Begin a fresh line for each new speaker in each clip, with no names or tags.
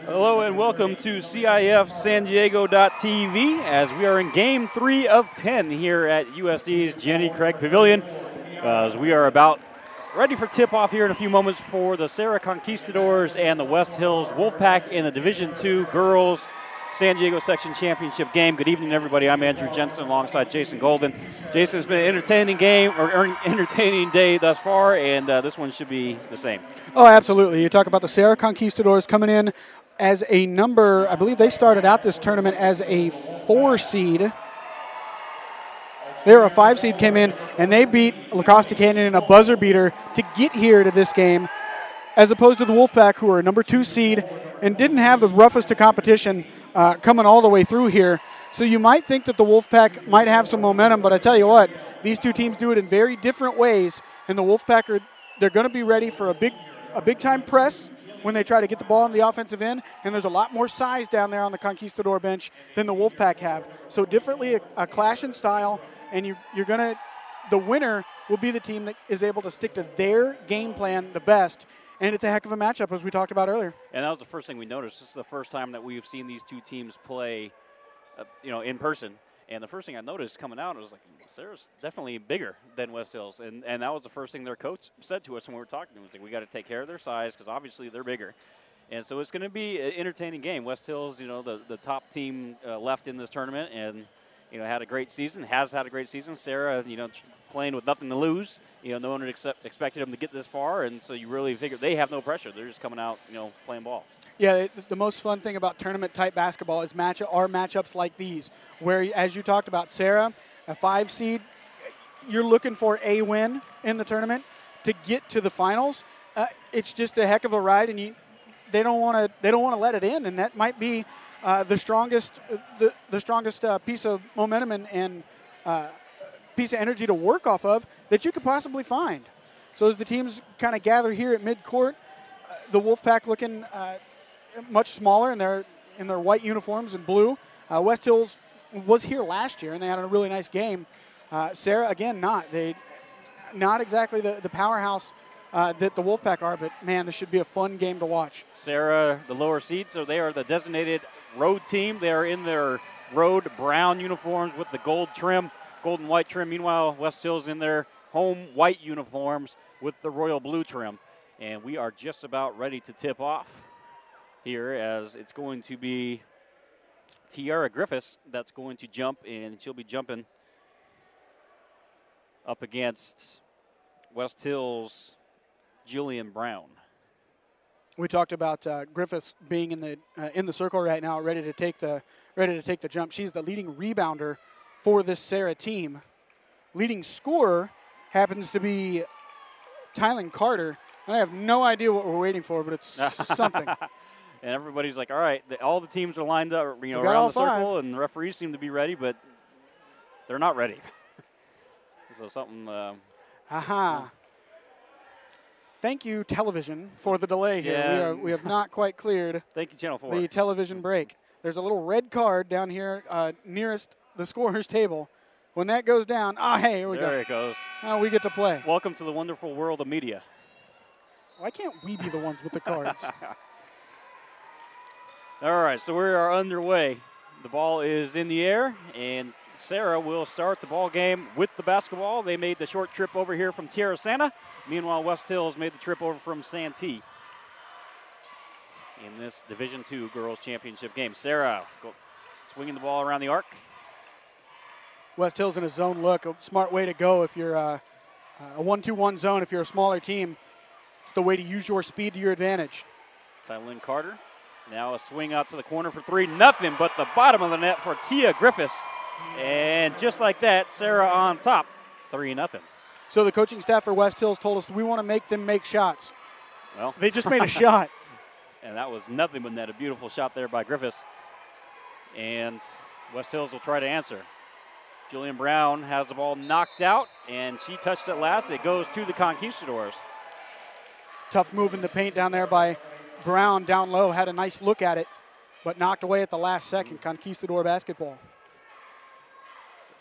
Hello and welcome to CIF San Diego.tv as we are in Game 3 of 10 here at USD's Jenny Craig Pavilion. As we are about ready for tip-off here in a few moments for the Serra Conquistadors and the West Hills Wolfpack in the Division II Girls San Diego Section Championship game. Good evening, everybody. I'm Andrew Jensen alongside Jason Golden. Jason, it's been an entertaining game, or entertaining day thus far, and this one should be the same.
Oh, absolutely. You talk about the Serra Conquistadors coming in as a number, I believe they started out this tournament as a 4 seed. They were a 5 seed, came in, and they beat La Costa Canyon in a buzzer beater to get here to this game, as opposed to the Wolfpack, who were a number 2 seed and didn't have the roughest of competition coming all the way through here. So you might think that the Wolfpack might have some momentum, but I tell you what, these two teams do it in very different ways, and the Wolfpack they're going to be ready for a big time press when they try to get the ball in the offensive end, and there's a lot more size down there on the Conquistador bench than the Wolfpack have. So differently, a clash in style, and the winner will be the team that is able to stick to their game plan the best. And it's a heck of a matchup, as we talked about earlier.
And that was the first thing we noticed. This is the first time that we've seen these two teams play, in person. And the first thing I noticed coming out was like, Serra's definitely bigger than West Hills. And that was the first thing their coach said to us when we were talking to him. He was like, we got to take care of their size because obviously they're bigger. And so it's going to be an entertaining game. West Hills, the top team left in this tournament and, had a great season, has had a great season. Serra, playing with nothing to lose. No one expected them to get this far. And so you really figure they have no pressure. They're just coming out, playing ball.
Yeah, the most fun thing about tournament-type basketball is matchups like these, where, as you talked about, Serra, a 5 seed, you're looking for a win in the tournament to get to the finals. It's just a heck of a ride, and they don't want to let it in, and that might be the strongest piece of momentum and piece of energy to work off of that you could possibly find. So as the teams kind of gather here at midcourt, the Wolfpack looking much smaller in their white uniforms and blue. West Hills was here last year, and they had a really nice game. Serra, again, not exactly the powerhouse that the Wolfpack are, but, man, this should be a fun game to watch.
Serra, the lower seed, so they are the designated road team. They are in their road brown uniforms with the gold and white trim. Meanwhile, West Hills in their home white uniforms with the royal blue trim. And we are just about ready to tip off here, as it's going to be Tiara Griffiths that's going to jump, and she'll be jumping up against West Hills' Julian Brown.
We talked about Griffiths being in the circle right now, ready to take the jump. She's the leading rebounder for this Serra team. Leading scorer happens to be Tylen Carter. I have no idea what we're waiting for, but it's something.
And everybody's like, all right, all the teams are lined up, around the circle, and the referees seem to be ready, but they're not ready. So something.
Thank you, television, for the delay here.
Yeah.
We have not quite cleared
Thank you, Channel 4.
the television break. There's a little red card down here nearest the scorer's table. When that goes down, hey, here we go.
There it goes.
Now we get to play.
Welcome to the wonderful world of media.
Why can't we be the ones with the cards?
All right, so we are underway. The ball is in the air, and Serra will start the ball game with the basketball. They made the short trip over here from Tierra Santa. Meanwhile, West Hills made the trip over from Santee in this Division II Girls Championship game. Serra swinging the ball around the arc.
West Hills in a zone look, a smart way to go if you're a 1-2-1 zone. If you're a smaller team, it's the way to use your speed to your advantage.
Tylen Carter. Now a swing out to the corner for 3. Nothing but the bottom of the net for Tia Griffiths. And just like that, Serra on top, 3-0.
So the coaching staff for West Hills told us we want to make them make shots.
Well,
they just made a shot.
And that was nothing but net. A beautiful shot there by Griffiths. And West Hills will try to answer. Julian Brown has the ball knocked out, and she touched it last. It goes to the Conquistadors.
Tough move in the paint down there by Brown down low. Had a nice look at it, but knocked away at the last second. Conquistador basketball.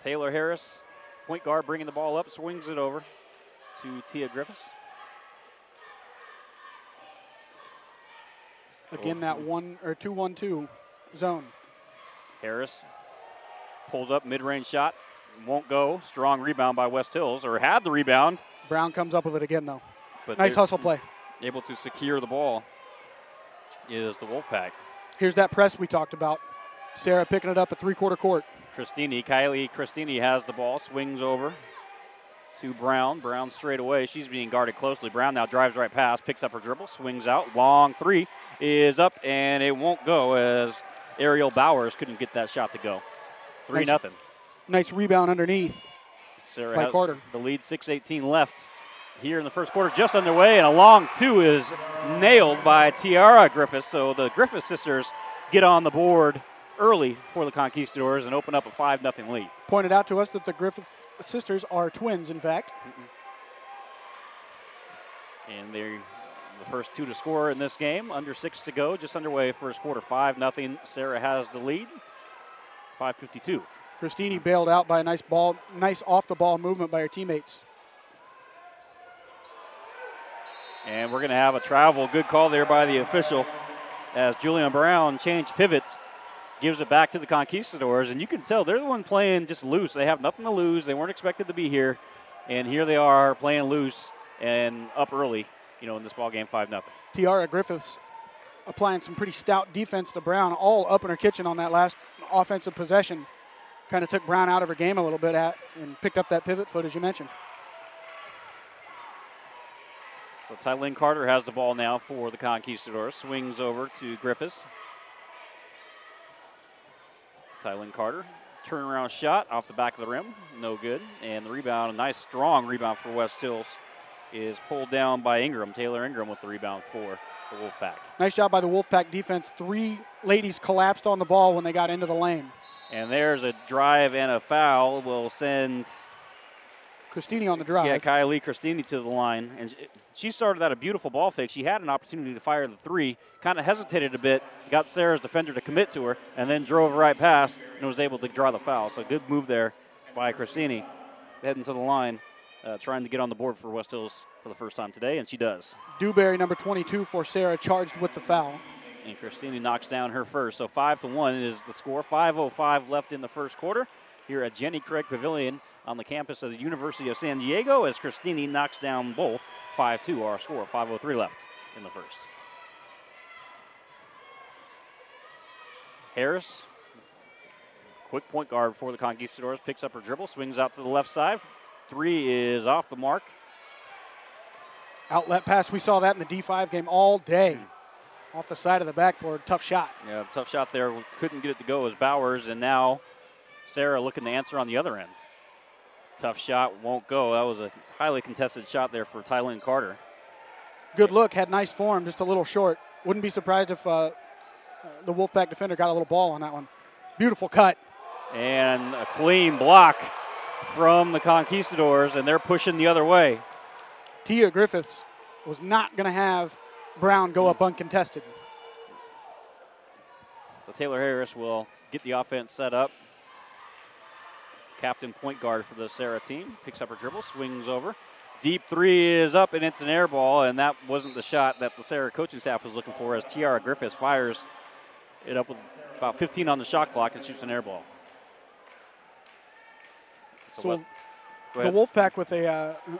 Taylor Harris, point guard, bringing the ball up, swings it over to Tia Griffiths.
Again, that 2-1-2 zone.
Harris pulled up, mid-range shot, won't go. Strong rebound by West Hills, or had the rebound.
Brown comes up with it again, though.
But
nice hustle play.
Able to secure the ball is the Wolfpack.
Here's that press we talked about. Serra picking it up at three-quarter court.
Kylie Christini has the ball, swings over to Brown. Brown straight away. She's being guarded closely. Brown now drives right past, picks up her dribble, swings out. Long three is up, and it won't go as Ariel Bowers couldn't get that shot to go. 3-0.
Nice rebound underneath.
Serra has Carter. The lead, 6:18 left here in the first quarter, just underway, and a long two is nailed by Tiara Griffiths. So the Griffiths sisters get on the board early for the Conquistadors and open up a 5-0 lead.
Pointed out to us that the Griffith sisters are twins, in fact.
And they're the first two to score in this game. Under 6 to go, just underway first quarter, 5-0. Serra has the lead, 5:52.
Christini bailed out by a nice off-the-ball movement by her teammates.
And we're going to have a travel. Good call there by the official as Julian Brown changed pivots, gives it back to the Conquistadors. And you can tell they're the one playing just loose. They have nothing to lose. They weren't expected to be here. And here they are playing loose and up early, in this ball game, 5-0.
Tiara Griffiths applying some pretty stout defense to Brown, all up in her kitchen on that last offensive possession. Kind of took Brown out of her game a little bit and picked up that pivot foot, as you mentioned.
So Tylynn Carter has the ball now for the Conquistadors. Swings over to Griffiths. Tylynn Carter, turnaround shot off the back of the rim. No good. And the rebound, a nice strong rebound for West Hills, is pulled down by Ingram. Taylor Ingram with the rebound for the Wolfpack.
Nice job by the Wolfpack defense. 3 ladies collapsed on the ball when they got into the lane.
And there's a drive and a foul. Will send
Christini on the drive.
Yeah, Kylie Christini to the line. And she started out a beautiful ball fake. She had an opportunity to fire the three, kind of hesitated a bit, got Sarah's defender to commit to her, and then drove right past and was able to draw the foul. So good move there by Christini, heading to the line, trying to get on the board for West Hills for the first time today, and she does.
Dewberry, number 22 for Serra, charged with the foul.
And Christini knocks down her first. So 5-1 is the score. 5:05 left in the first quarter here at Jenny Craig Pavilion on the campus of the University of San Diego as Christini knocks down both. 5-2 our score. 5:03 left in the first. Harris, quick point guard for the Conquistadors, picks up her dribble, swings out to the left side. Three is off the mark.
Outlet pass, we saw that in the D5 game all day. Off the side of the backboard, tough shot.
Yeah, tough shot there. Couldn't get it to go as Bowers, and now Serra looking to answer on the other end. Tough shot, won't go. That was a highly contested shot there for Tylynn Carter.
Good look, had nice form, just a little short. Wouldn't be surprised if the Wolfpack defender got a little ball on that one. Beautiful cut.
And a clean block from the Conquistadors, and they're pushing the other way.
Tia Griffiths was not going to have Brown go up uncontested.
So Taylor Harris will get the offense set up. Captain point guard for the Serra team. Picks up her dribble, swings over. Deep three is up, and it's an air ball, and that wasn't the shot that the Serra coaching staff was looking for as Tiara Griffiths fires it up with about 15 on the shot clock and shoots an air ball.
So the Wolfpack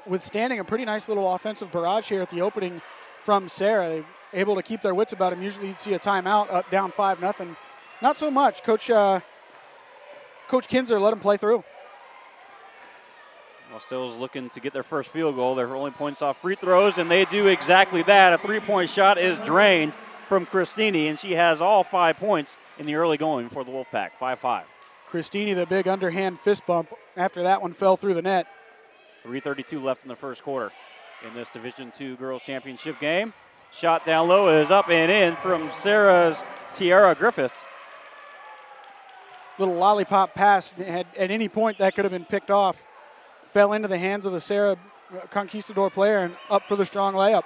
withstanding a pretty nice little offensive barrage here at the opening from Serra, able to keep their wits about them. Usually you'd see a timeout, up, down 5-0. Not so much. Coach Kinzer let them play through.
Well, Stills looking to get their first field goal. Their only points off free throws, and they do exactly that. A three-point shot is drained from Christini, and she has all 5 points in the early going for the Wolfpack, 5-5.
Christini, the big underhand fist bump after that one fell through the net.
3:32 left in the first quarter in this Division II Girls Championship game. Shot down low is up and in from Serra's Tiara Griffiths.
Little lollipop pass. At any point that could have been picked off. Fell into the hands of the Serra Conquistador player and up for the strong layup.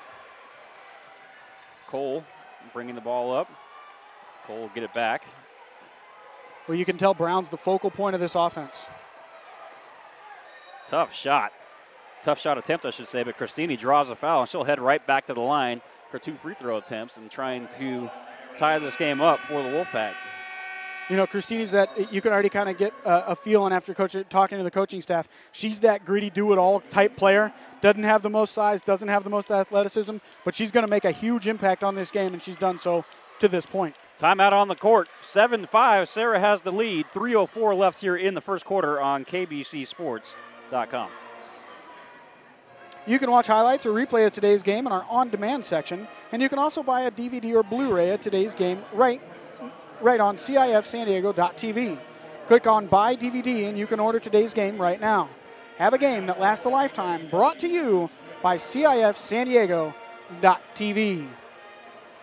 Cole bringing the ball up. Cole will get it back.
Well, you can tell Brown's the focal point of this offense.
Tough shot. Tough shot attempt, I should say, but Christini draws a foul, and she'll head right back to the line for 2 free throw attempts and trying to tie this game up for the Wolfpack.
You know, Christini's that you can already kind of get a feeling after talking to the coaching staff. She's that gritty, do-it-all type player. Doesn't have the most size, doesn't have the most athleticism, but she's going to make a huge impact on this game, and she's done so to this point.
Timeout on the court. 7-5. Serra has the lead. 3:04 left here in the first quarter on KBCSports.com.
You can watch highlights or replay of today's game in our on-demand section, and you can also buy a DVD or Blu-ray of today's game right on CIFSanDiego.tv. Click on Buy DVD, and you can order today's game right now. Have a game that lasts a lifetime, brought to you by CIFSanDiego.tv.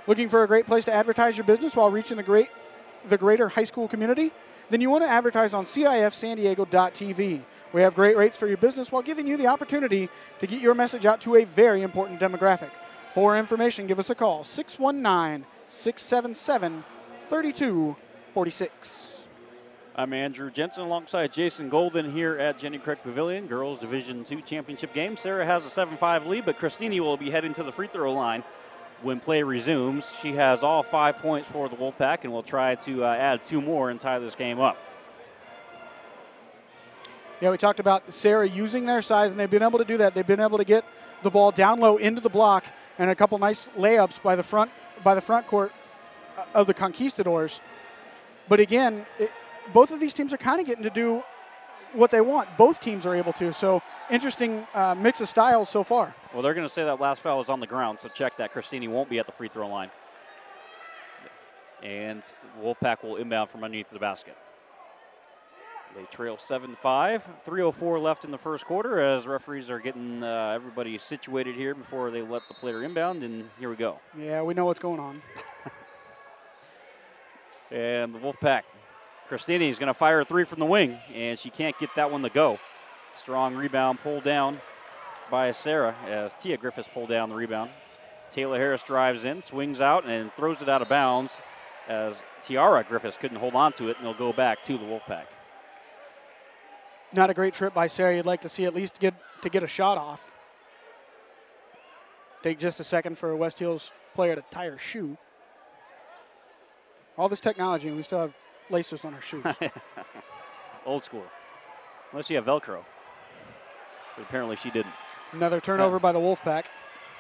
Looking for a great place to advertise your business while reaching the greater high school community? Then you want to advertise on CIFSanDiego.tv. We have great rates for your business while giving you the opportunity to get your message out to a very important demographic. For information, give us a call, 619-677-3246.
I'm Andrew Jensen alongside Jason Golden here at Jenny Craig Pavilion, Girls Division II Championship game. Serra has a 7-5 lead, but Christini will be heading to the free throw line when play resumes. She has all 5 points for the Wolfpack and will try to add 2 more and tie this game up.
Yeah, we talked about Serra using their size, and they've been able to do that. They've been able to get the ball down low into the block and a couple nice layups by the front court of the Conquistadors. But again, both of these teams are kind of getting to do what they want. Both teams are able to. So interesting mix of styles so far.
Well, they're going to say that last foul was on the ground, so check that. Christini won't be at the free throw line. And Wolfpack will inbound from underneath the basket. They trail 7-5. 3:04 left in the first quarter as referees are getting everybody situated here before they let the player inbound, and here we go.
Yeah, we know what's going on.
And the Wolfpack, Christini is going to fire a 3 from the wing, and she can't get that one to go. Strong rebound pulled down by Serra as Tia Griffiths pulled down the rebound. Taylor Harris drives in, swings out, and throws it out of bounds as Tiara Griffiths couldn't hold on to it, and they'll go back to the Wolfpack.
Not a great trip by Serra. You'd like to see at least get a shot off. Take just a second for a West Hills player to tie her shoe. All this technology, and we still have laces on our shoes.
Old school. Unless you have Velcro. But apparently she didn't.
Another turnover by the Wolfpack.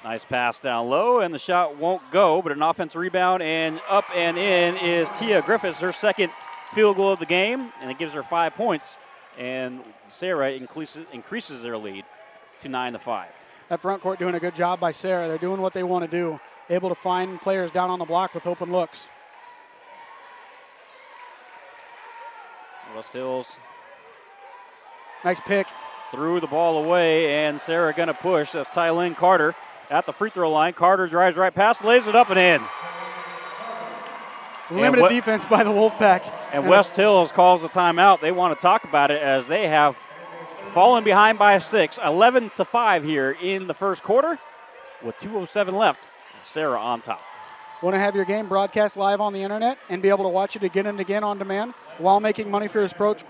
Nice pass down low, and the shot won't go, but an offensive rebound, and up and in is Tia Griffiths, her second field goal of the game, and it gives her 5 points. And Serra increases their lead to 9-5.
That front court doing a good job by Serra. They're doing what they want to do, able to find players down on the block with open looks.
West Hills.
Nice pick.
Threw the ball away, and Serra going to push. That's Tylynn Carter at the free throw line. Carter drives right past, lays it up and in.
Limited defense by the Wolfpack.
And West Hills calls the timeout. They want to talk about it as they have fallen behind by 6. 11-5 here in the first quarter with 2:07 left. Serra on top.
Want to have your game broadcast live on the internet and be able to watch it again and again on demand while making money for your sports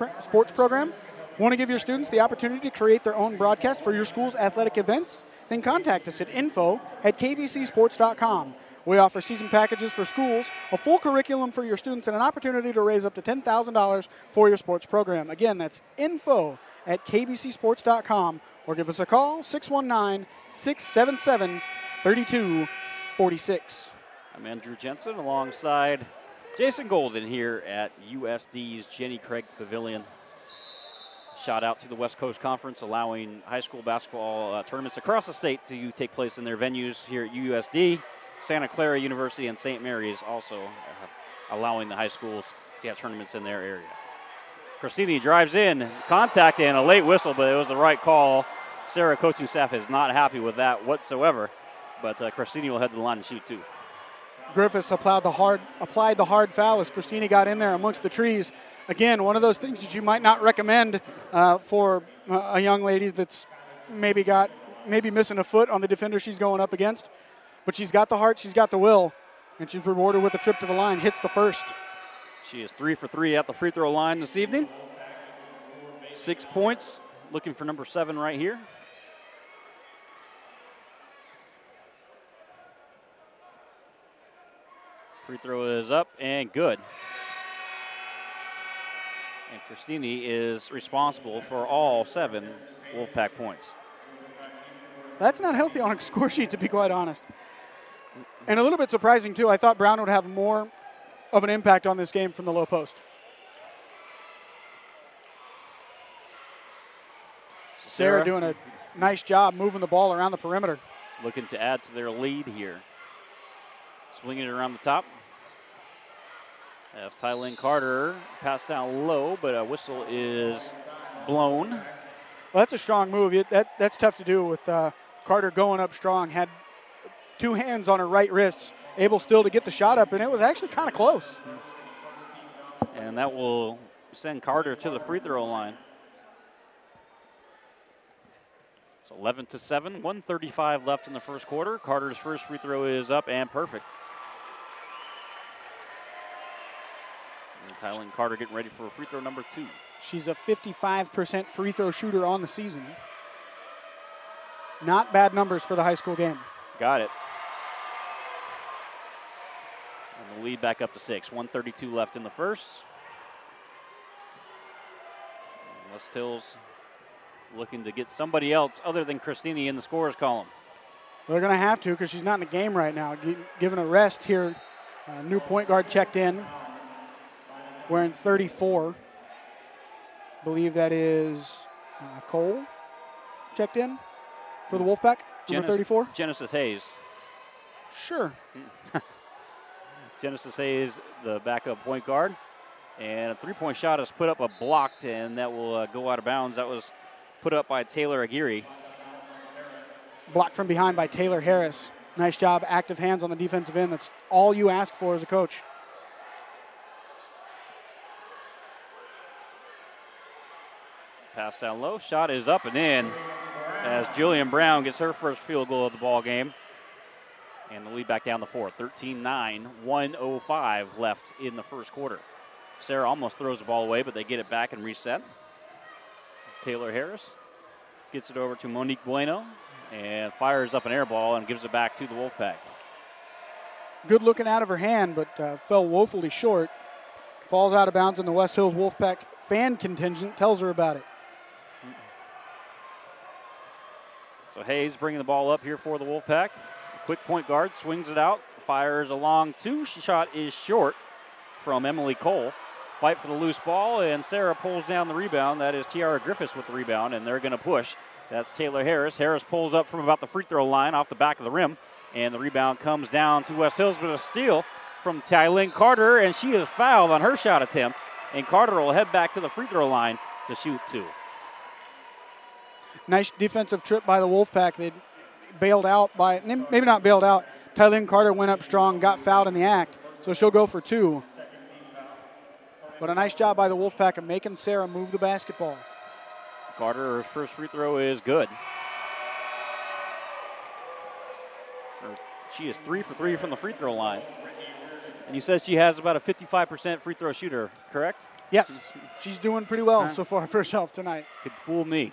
program? Want to give your students the opportunity to create their own broadcast for your school's athletic events? Then contact us at info@kbcsports.com. We offer season packages for schools, a full curriculum for your students, and an opportunity to raise up to $10,000 for your sports program. Again, that's info@kbcsports.com, or give us a call, 619-677-3246.
I'm Andrew Jensen alongside Jason Golden here at USD's Jenny Craig Pavilion. Shout out to the West Coast Conference, allowing high school basketball tournaments across the state to take place in their venues here at USD. Santa Clara University and St. Mary's also allowing the high schools to have tournaments in their area. Christini drives in, contact and a late whistle, but it was the right call. Serra coaching staff is not happy with that whatsoever, but Christini will head to the line and shoot too.
Griffiths applied the hard foul as Christini got in there amongst the trees. Again, one of those things that you might not recommend for a young lady that's maybe missing a foot on the defender she's going up against. But she's got the heart, she's got the will, and she's rewarded with a trip to the line. Hits the first.
She is 3 for 3 at the free throw line this evening. 6 points, looking for number 7 right here. Free throw is up and good. And Christini is responsible for all 7 Wolfpack points.
That's not healthy on a score sheet, to be quite honest. And a little bit surprising, too. I thought Brown would have more of an impact on this game from the low post. Serra doing a nice job moving the ball around the perimeter.
Looking to add to their lead here. Swinging it around the top. As Tylin Carter passed down low, but a whistle is blown.
Well, that's a strong move. That's tough to do with Carter going up strong. Had 2 hands on her right wrist, able still to get the shot up, and it was actually kind of close.
And that will send Carter to the free throw line. So 11-7, 1:35 left in the first quarter. Carter's first free throw is up and perfect. And Tylin Carter getting ready for free throw number 2.
She's a 55% free throw shooter on the season. Not bad numbers for the high school game.
Got it. And the lead back up to 6. 1:32 left in the first. And West Hills looking to get somebody else other than Christini in the scorers column.
They're going to have to because she's not in the game right now. Given a rest here. New point guard checked in. Wearing 34. Believe that is Cole checked in for the Wolfpack, number 34.
Genesis Hayes.
Sure.
Genesis Hayes, the backup point guard. And a three-point shot is put up, blocked, and that will go out of bounds. That was put up by Taylor Aguirre.
Blocked from behind by Taylor Harris. Nice job, active hands on the defensive end. That's all you ask for as a coach.
Pass down low, shot is up and in as Jillian Brown gets her first field goal of the ball game. And the lead back down to 4, 13-9, 1:05 left in the first quarter. Serra almost throws the ball away, but they get it back and reset. Taylor Harris gets it over to Monique Bueno and fires up an air ball and gives it back to the Wolfpack.
Good looking out of her hand, but fell woefully short. Falls out of bounds, and the West Hills Wolfpack fan contingent tells her about it.
So Hayes bringing the ball up here for the Wolfpack. Quick point guard, swings it out, fires along 2. Shot is short from Emily Cole. Fight for the loose ball, and Serra pulls down the rebound. That is Tiara Griffiths with the rebound, and they're going to push. That's Taylor Harris. Harris pulls up from about the free throw line off the back of the rim, and the rebound comes down to West Hills with a steal from Tylin Carter, and she is fouled on her shot attempt, and Carter will head back to the free throw line to shoot 2.
Nice defensive trip by the Wolfpack. They bailed out by, maybe not bailed out. Tylin Carter went up strong, got fouled in the act, so she'll go for 2. But a nice job by the Wolfpack of making Serra move the basketball.
Carter, her first free throw is good. She is 3 for 3 from the free throw line. And you said she has about a 55% free throw shooter, correct?
Yes, she's doing pretty well so far for herself tonight.
Could fool me.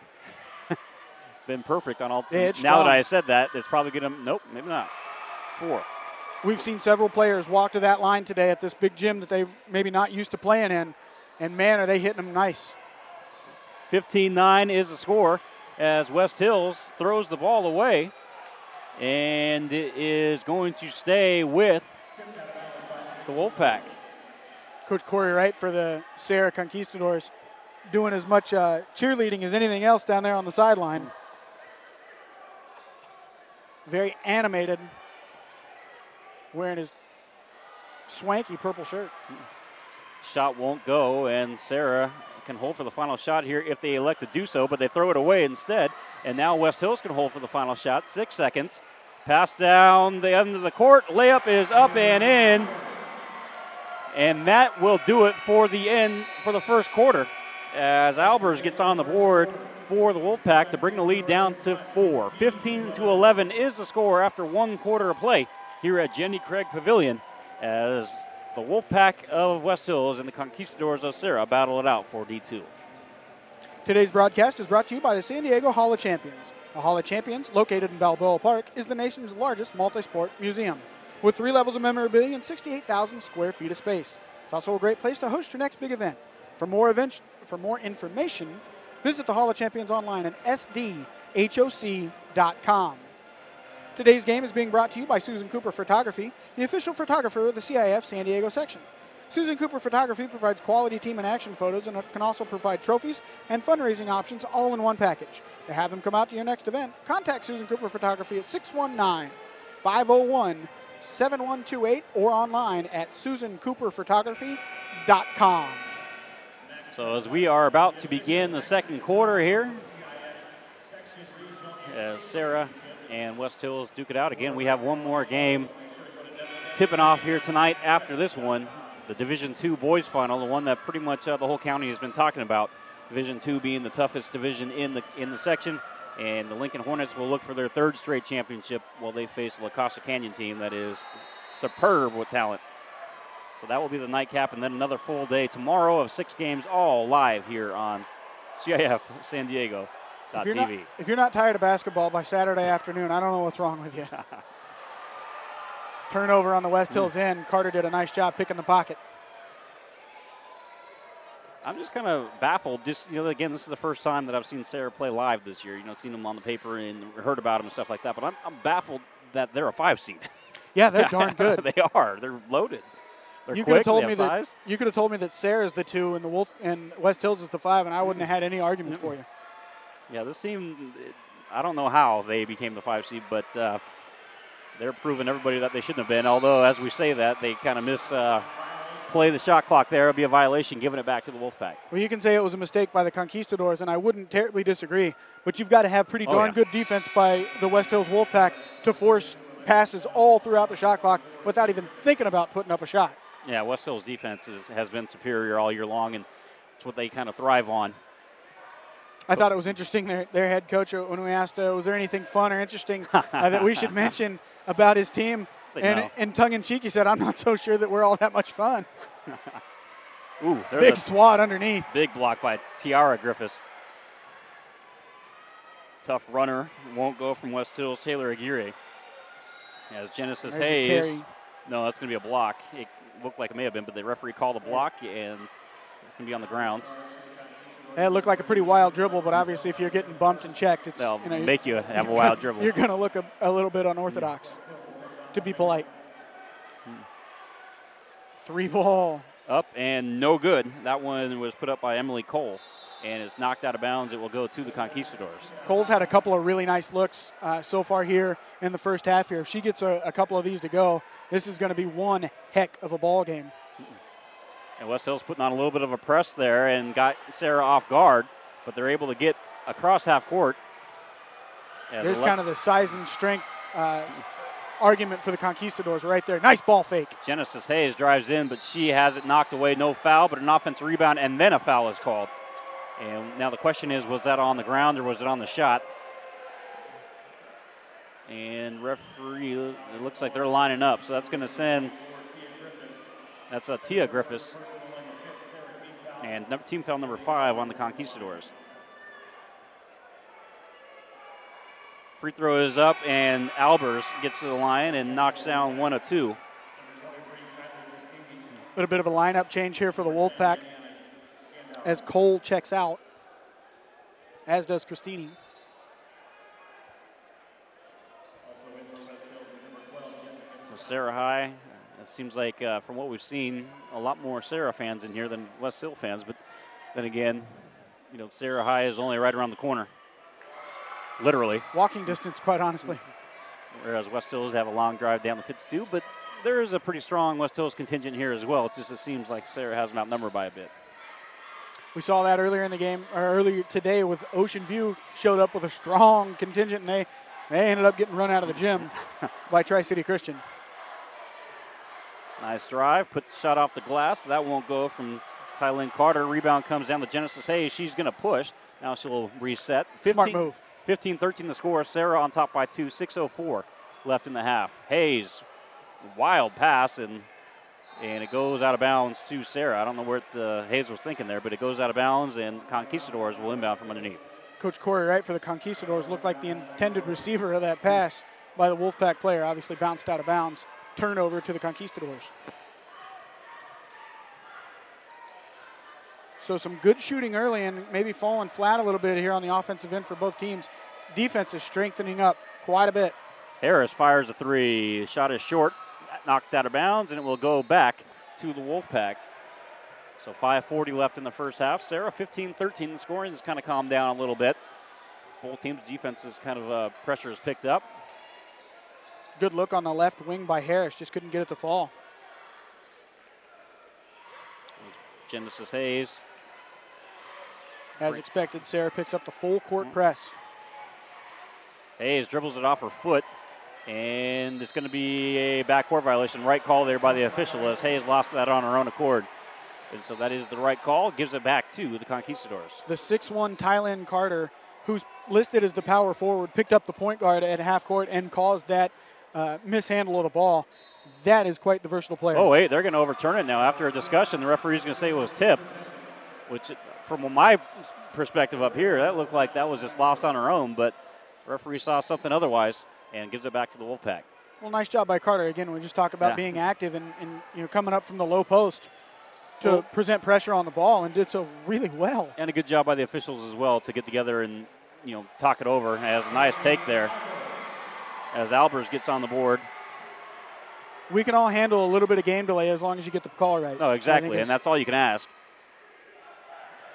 Been perfect on all 3.
Yeah,
now that I said that, it's probably going to, nope, maybe not. 4.
We've seen several players walk to that line today at this big gym that they've maybe not used to playing in, and man, are they hitting them nice.
15-9 is the score as West Hills throws the ball away, and it is going to stay with the Wolfpack.
Coach Corey Wright for the Serra Conquistadors doing as much cheerleading as anything else down there on the sideline. Very animated, wearing his swanky purple shirt.
Shot won't go, and Serra can hold for the final shot here if they elect to do so, but they throw it away instead. And now West Hills can hold for the final shot. 6 seconds. Pass down the end of the court. Layup is up and in. And that will do it for the end for the first quarter as Albers gets on the board for the Wolfpack to bring the lead down to 4. 15-11 is the score after 1 quarter of play here at Jenny Craig Pavilion as the Wolfpack of West Hills and the Conquistadors of Serra battle it out for D2.
Today's broadcast is brought to you by the San Diego Hall of Champions. The Hall of Champions, located in Balboa Park, is the nation's largest multi-sport museum. with 3 levels of memorabilia and 68,000 square feet of space. It's also a great place to host your next big event. For more information, visit the Hall of Champions online at sdhoc.com. Today's game is being brought to you by Susan Cooper Photography, the official photographer of the CIF San Diego section. Susan Cooper Photography provides quality team and action photos and can also provide trophies and fundraising options all in one package. To have them come out to your next event, contact Susan Cooper Photography at 619-501-7128 or online at susancooperphotography.com.
So as we are about to begin the second quarter here, as Serra and West Hills duke it out. Again, we have one more game tipping off here tonight after this one. The Division II boys final, the one that pretty much the whole county has been talking about. Division II being the toughest division in the section, and the Lincoln Hornets will look for their 3rd straight championship while they face the La Casa Canyon team that is superb with talent. So that will be the nightcap, and then another full day tomorrow of 6 games, all live here on CIF San Diego.
If you're not tired of basketball by Saturday afternoon, I don't know what's wrong with you. Turnover on the West Hills end. Carter did a nice job picking the pocket.
I'm just kind of baffled. Again, this is the first time that I've seen Serra play live this year. Seen them on the paper and heard about them and stuff like that. But I'm baffled that they're a 5 seed.
Yeah, they're darn good.
They are. They're loaded. They're
you
quick.
Could have told me that Serra's the 2 and West Hills is the 5, and I wouldn't have had any arguments for you.
Yeah, this team, I don't know how they became the 5 seed, but they're proving everybody that they shouldn't have been. Although, as we say that, they kind of play the shot clock there. It'll be a violation, giving it back to the Wolfpack.
Well, you can say it was a mistake by the Conquistadors, and I wouldn't terribly disagree. But you've got to have pretty darn good defense by the West Hills Wolfpack to force passes all throughout the shot clock without even thinking about putting up a shot.
Yeah, West Hills defense has been superior all year long, and it's what they kind of thrive on.
I thought it was interesting, their head coach, when we asked, was there anything fun or interesting that we should mention about his team? And in tongue-in-cheek, he said, I'm not so sure that we're all that much fun.
Ooh,
big swat underneath.
Big block by Tiara Griffiths. Tough runner. Won't go from West Hills. Taylor Aguirre. As Genesis Hayes. No, that's going to be a block. It looked like it may have been, but the referee called a block, and it's going to be on the ground.
It looked like a pretty wild dribble, but obviously if you're getting bumped and checked,
they'll make you have a wild dribble.
You're going to look a little bit unorthodox, to be polite. 3 ball.
Up and no good. That one was put up by Emily Cole, and it's knocked out of bounds. It will go to the Conquistadors.
Cole's had a couple of really nice looks so far here in the first half here. If she gets a couple of these to go, this is going to be one heck of a ball game.
And West Hills putting on a little bit of a press there and got Serra off guard, but they're able to get across half court.
There's kind of the size and strength argument for the Conquistadors right there. Nice ball fake.
Genesis Hayes drives in, but she has it knocked away. No foul, but an offensive rebound, and then a foul is called. And now the question is, was that on the ground or was it on the shot? And referee, it looks like they're lining up, so that's going to send... That's Tia Griffiths. And team foul number 5 on the Conquistadors. Free throw is up, and Albers gets to the line and knocks down 1 of 2.
A bit of a lineup change here for the Wolfpack as Cole checks out, as does Christini.
Serra High. It seems like, from what we've seen, a lot more Serra fans in here than West Hill fans. But then again, Serra High is only right around the corner, literally.
Walking distance, quite honestly.
Whereas West Hills have a long drive down the 52. But there is a pretty strong West Hills contingent here as well. It seems like Serra has them outnumbered by a bit.
We saw that earlier in the game, or earlier today with Ocean View showed up with a strong contingent, and they ended up getting run out of the gym by Tri-City Christian.
Nice drive, puts the shot off the glass. That won't go from Tylynn Carter. Rebound comes down to Genesis Hayes. She's going to push. Now she'll reset.
Smart move.
15-13 the score. Serra on top by 2. 6:04 left in the half. Hayes, wild pass, and it goes out of bounds to Serra. I don't know what Hayes was thinking there, but it goes out of bounds, and Conquistadors will inbound from underneath.
Coach Corey Wright for the Conquistadors looked like the intended receiver of that pass by the Wolfpack player. Obviously bounced out of bounds. turnover to the Conquistadors. So some good shooting early and maybe falling flat a little bit here on the offensive end for both teams. Defense is strengthening up quite a bit.
Harris fires a three. Shot is short, knocked out of bounds, and it will go back to the Wolfpack. So 5:40 left in the first half. Serra 15-13. The scoring has kind of calmed down a little bit. Both teams' defenses kind of pressure has picked up.
Good look on the left wing by Harris. Just couldn't get it to fall.
Genesis Hayes.
As expected, Serra picks up the full court press.
Hayes dribbles it off her foot, and it's going to be a backcourt violation. Right call there by the official as Hayes lost that on her own accord. And so that is the right call. Gives it back to the Conquistadors.
The 6'1" Tylen Carter, who's listed as the power forward, picked up the point guard at half court and caused that mishandle of the ball. That is quite the versatile player.
Oh, wait, they're going to overturn it now. After a discussion, the referee's going to say it was tipped, which from my perspective up here, that looked like that was just lost on her own, but the referee saw something otherwise and gives it back to the Wolfpack.
Well, nice job by Carter. Again, we just talk about being active and coming up from the low post to present pressure on the ball, and did so really well.
And a good job by the officials as well to get together and, talk it over. Has a nice take there as Albers gets on the board.
We can all handle a little bit of game delay as long as you get the call right.
No, exactly, and that's all you can ask.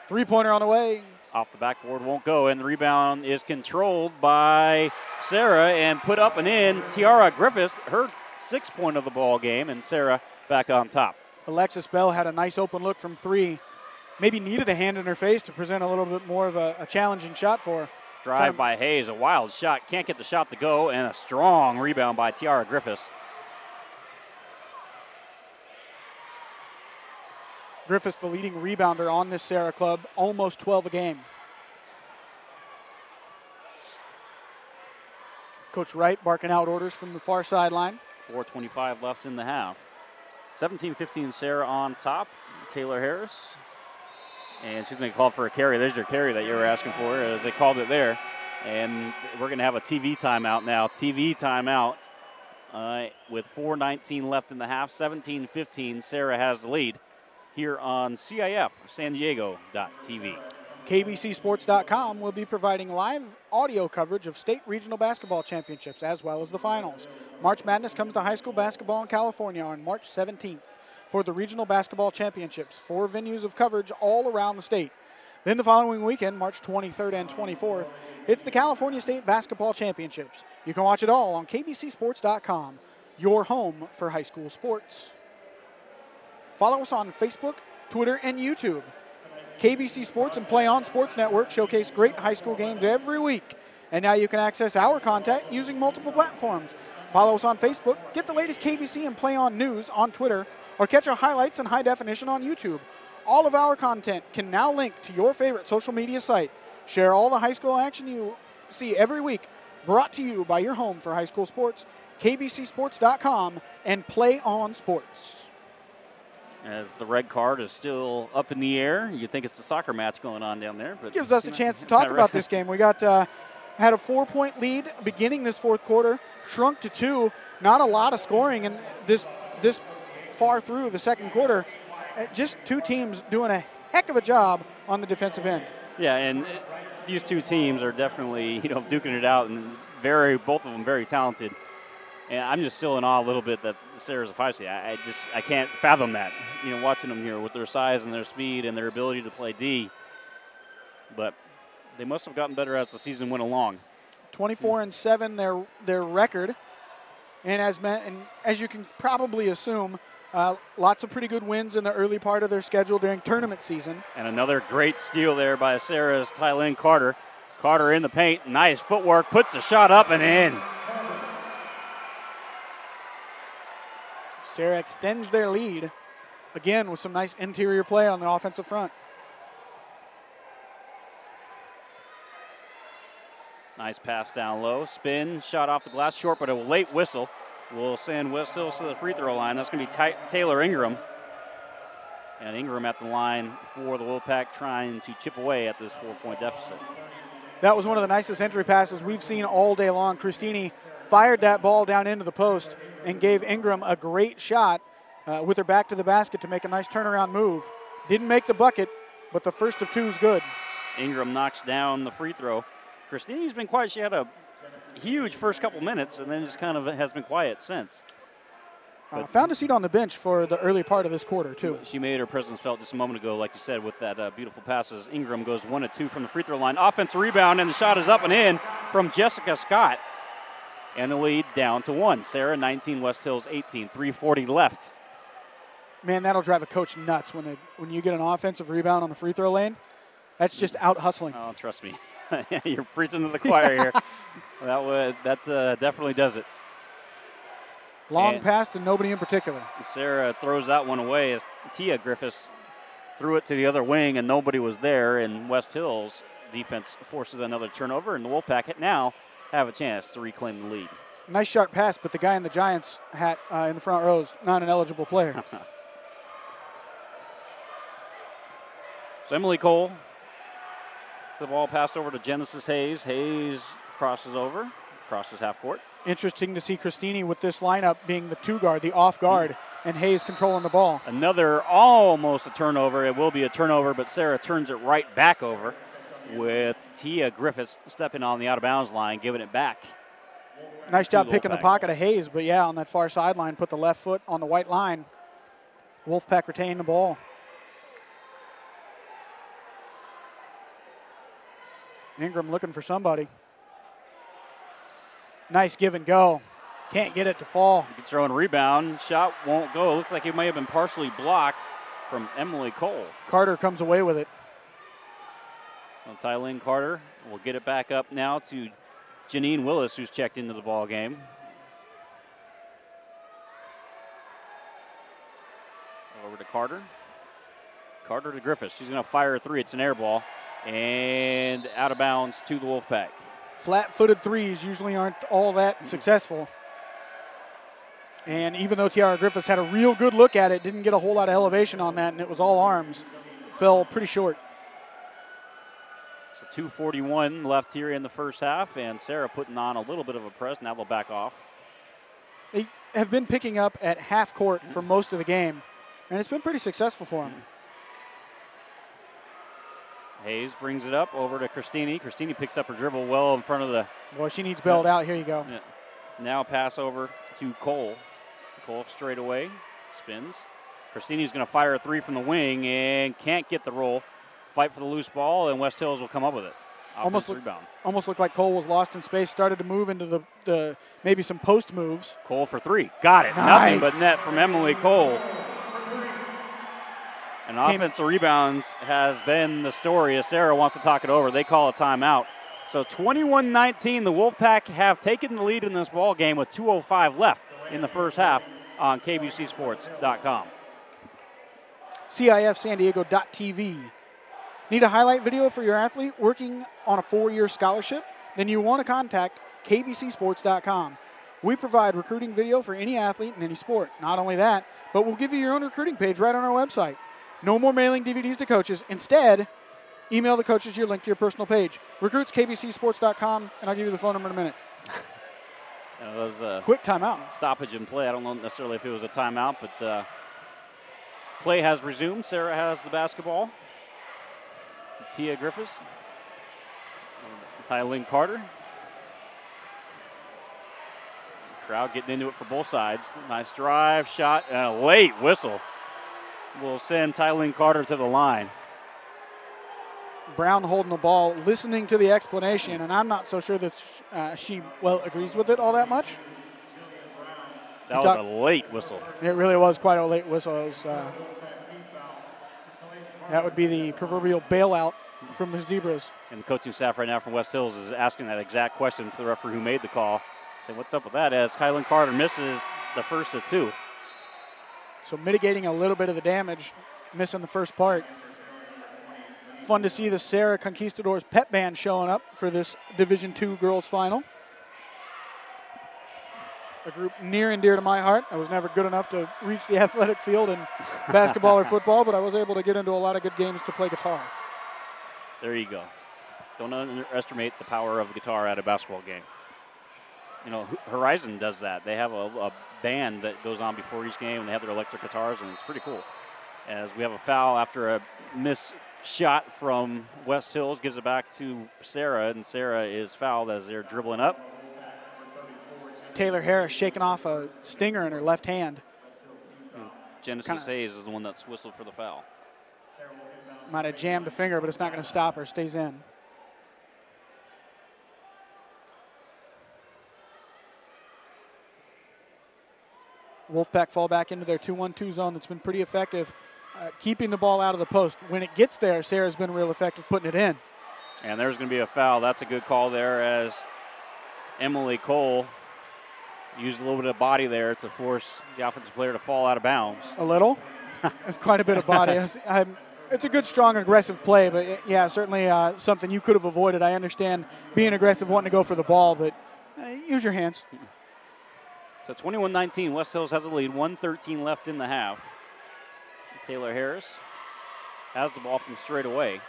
Three-pointer on the way.
Off the backboard, won't go, and the rebound is controlled by Serra and put up and in. Tiara Griffiths, her 6th point of the ball game, and Serra back on top.
Alexis Bell had a nice open look from three. Maybe needed a hand in her face to present a little bit more of a challenging shot for her.
Drive by Hayes, a wild shot. Can't get the shot to go, and a strong rebound by Tiara Griffiths.
Griffiths, the leading rebounder on this Serra club, almost 12 a game. Coach Wright barking out orders from the far sideline.
4:25 left in the half. 17-15 Serra on top. Taylor Harris. And she's going to call for a carry. There's your carry that you were asking for as they called it there. And we're going to have a TV timeout now. TV timeout with 4:19 left in the half. 17-15. Serra has the lead here on CIF San Diego.tv.
KBCSports.com will be providing live audio coverage of state regional basketball championships as well as the finals. March Madness comes to high school basketball in California on March 17th for the regional basketball championships. 4 venues of coverage all around the state. Then the following weekend, March 23rd and 24th, it's the California State Basketball Championships. You can watch it all on KBCSports.com, your home for high school sports. Follow us on Facebook, Twitter, and YouTube. KBC Sports and Play On Sports Network showcase great high school games every week. And now you can access our content using multiple platforms. Follow us on Facebook, get the latest KBC and Play On news on Twitter, or catch our highlights in high definition on YouTube. All of our content can now link to your favorite social media site. Share all the high school action you see every week, brought to you by your home for high school sports, KBCSports.com, and Play On Sports.
As the red card is still up in the air. You think it's the soccer match going on down there. But
gives us a chance to talk about this game. We got had a 4-point lead beginning this fourth quarter, shrunk to 2. Not a lot of scoring in this far through the second quarter. Just two teams doing a heck of a job on the defensive end.
Yeah, and these two teams are definitely duking it out, and both of them very talented. And I'm just still in awe a little bit that Serra's a 5 seed. I can't fathom that, watching them here with their size and their speed and their ability to play D. But they must have gotten better as the season went along.
24-7 their record, and as you can probably assume, lots of pretty good wins in the early part of their schedule during tournament season.
And another great steal there by Serra's Tylen Carter. Carter in the paint, nice footwork, puts the shot up and in.
Serra extends their lead, again with some nice interior play on the offensive front.
Nice pass down low, spin, shot off the glass, short, but a late whistle will send Whistles to the free throw line. That's going to be Taylor Ingram. And Ingram at the line for the Wolfpack trying to chip away at this 4-point deficit.
That was one of the nicest entry passes we've seen all day long. Christini fired that ball down into the post and gave Ingram a great shot with her back to the basket to make a nice turnaround move. Didn't make the bucket, but the first of two is good.
Ingram knocks down the free throw. Christini's been quiet. She had a huge first couple minutes and then just kind of has been quiet since.
Found a seat on the bench for the early part of this quarter, too.
She made her presence felt just a moment ago, like you said, with that beautiful passes. Ingram goes 1 of 2 from the free throw line. Offensive rebound, and the shot is up and in from Jessica Scott. And the lead down to 1. Serra 19, West Hills 18. 3:40 left.
Man, that'll drive a coach nuts when you get an offensive rebound on the free throw lane. That's just out hustling.
Oh, trust me. You're preaching to the choir here. That definitely does it.
Long pass to nobody in particular.
Serra throws that one away as Tia Griffiths threw it to the other wing and nobody was there, and West Hills defense forces another turnover, and the Wolfpack now have a chance to reclaim the lead.
Nice sharp pass, but the guy in the Giants hat in the front row is not an eligible player.
So Emily Cole, the ball passed over to Genesis Hayes. Hayes crosses half court.
Interesting to see Christini with this lineup being the 2 guard, the off guard, and Hayes controlling the ball.
Another almost a turnover. It will be a turnover, but Serra turns it right back over with Tia Griffiths stepping on the out-of-bounds line, giving it back.
Nice job picking the pocket of Hayes, but yeah, on that far sideline, put the left foot on the white line. Wolfpack retained the ball. Ingram looking for somebody. Nice give and go. Can't get it to fall.
You can throw in a rebound. Shot won't go. It looks like it may have been partially blocked from Emily Cole.
Carter comes away with it.
Well, Tylene Carter will get it back up now to Janine Willis, who's checked into the ball game. Over to Carter. Carter to Griffiths. She's going to fire a 3. It's an air ball. And out of bounds to the Wolfpack.
Flat-footed threes usually aren't all that successful. And even though Tiara Griffiths had a real good look at it, didn't get a whole lot of elevation on that, and it was all arms, fell pretty short.
So 2:41 left here in the first half, and Serra putting on a little bit of a press. Now they'll back off.
They have been picking up at half court for most of the game, and it's been pretty successful for them.
Hayes brings it up over to Christini. Christini picks up her dribble well in front of the...
Boy, she needs bailed out. Here you go.
Yeah. Now pass over to Cole. Cole straight away, spins. Christini's going to fire a 3 from the wing and can't get the roll. Fight for the loose ball, and West Hills will come up with it. Almost
looked like Cole was lost in space, started to move into the maybe some post moves.
Cole for 3. Got it.
Nice.
Nothing but net from Emily Cole. And offensive rebounds has been the story as Serra wants to talk it over. They call a timeout. So 21-19, the Wolfpack have taken the lead in this ball game with 2:05 left in the first half on KBCSports.com.
CIF San Diego.tv. Need a highlight video for your athlete working on a 4-year scholarship? Then you want to contact KBCSports.com. We provide recruiting video for any athlete in any sport. Not only that, but we'll give you your own recruiting page right on our website. No more mailing DVDs to coaches. Instead, email the coaches your link to your personal page. Recruits, KBCSports.com, and I'll give you the phone number in a minute.
That was a
quick timeout.
Stoppage in play. I don't know necessarily if it was a timeout, but play has resumed. Serra has the basketball. Tia Griffiths. Tylene Carter. Crowd getting into it for both sides. Nice drive, shot, and a late whistle will send Tylene Carter to the line.
Brown holding the ball, listening to the explanation, and I'm not so sure that she agrees with it all that much.
That was a late whistle.
It really was quite a late whistle. It was, that would be the proverbial bailout from the Zebras.
And the coaching staff right now from West Hills is asking that exact question to the referee who made the call. Saying, what's up with that, as Tylene Carter misses the first of 2.
So mitigating a little bit of the damage, missing the first part. Fun to see the Serra Conquistadors pep band showing up for this Division II girls final. A group near and dear to my heart. I was never good enough to reach the athletic field in basketball or football, but I was able to get into a lot of good games to play guitar.
There you go. Don't underestimate the power of guitar at a basketball game. Horizon does that. They have a band that goes on before each game, and they have their electric guitars, and it's pretty cool. As we have a foul after a miss shot from West Hills, gives it back to Serra, and Serra is fouled as they're dribbling up.
Taylor Harris shaking off a stinger in her left hand.
Genesis Hayes is the one that's whistled for the foul.
Might have jammed a finger, but it's not going to stop her. Stays in. Wolfpack fall back into their 2-1-2 zone that's been pretty effective, keeping the ball out of the post. When it gets there, Sarah's been real effective putting it in.
And there's going to be a foul. That's a good call there as Emily Cole used a little bit of body there to force the offensive player to fall out of bounds.
A little? It's quite a bit of body. It's a good, strong, aggressive play, but yeah, certainly something you could have avoided. I understand being aggressive, wanting to go for the ball, but use your hands.
So 21-19, West Hills has a lead, 1:13 left in the half. Taylor Harris has the ball from straight away.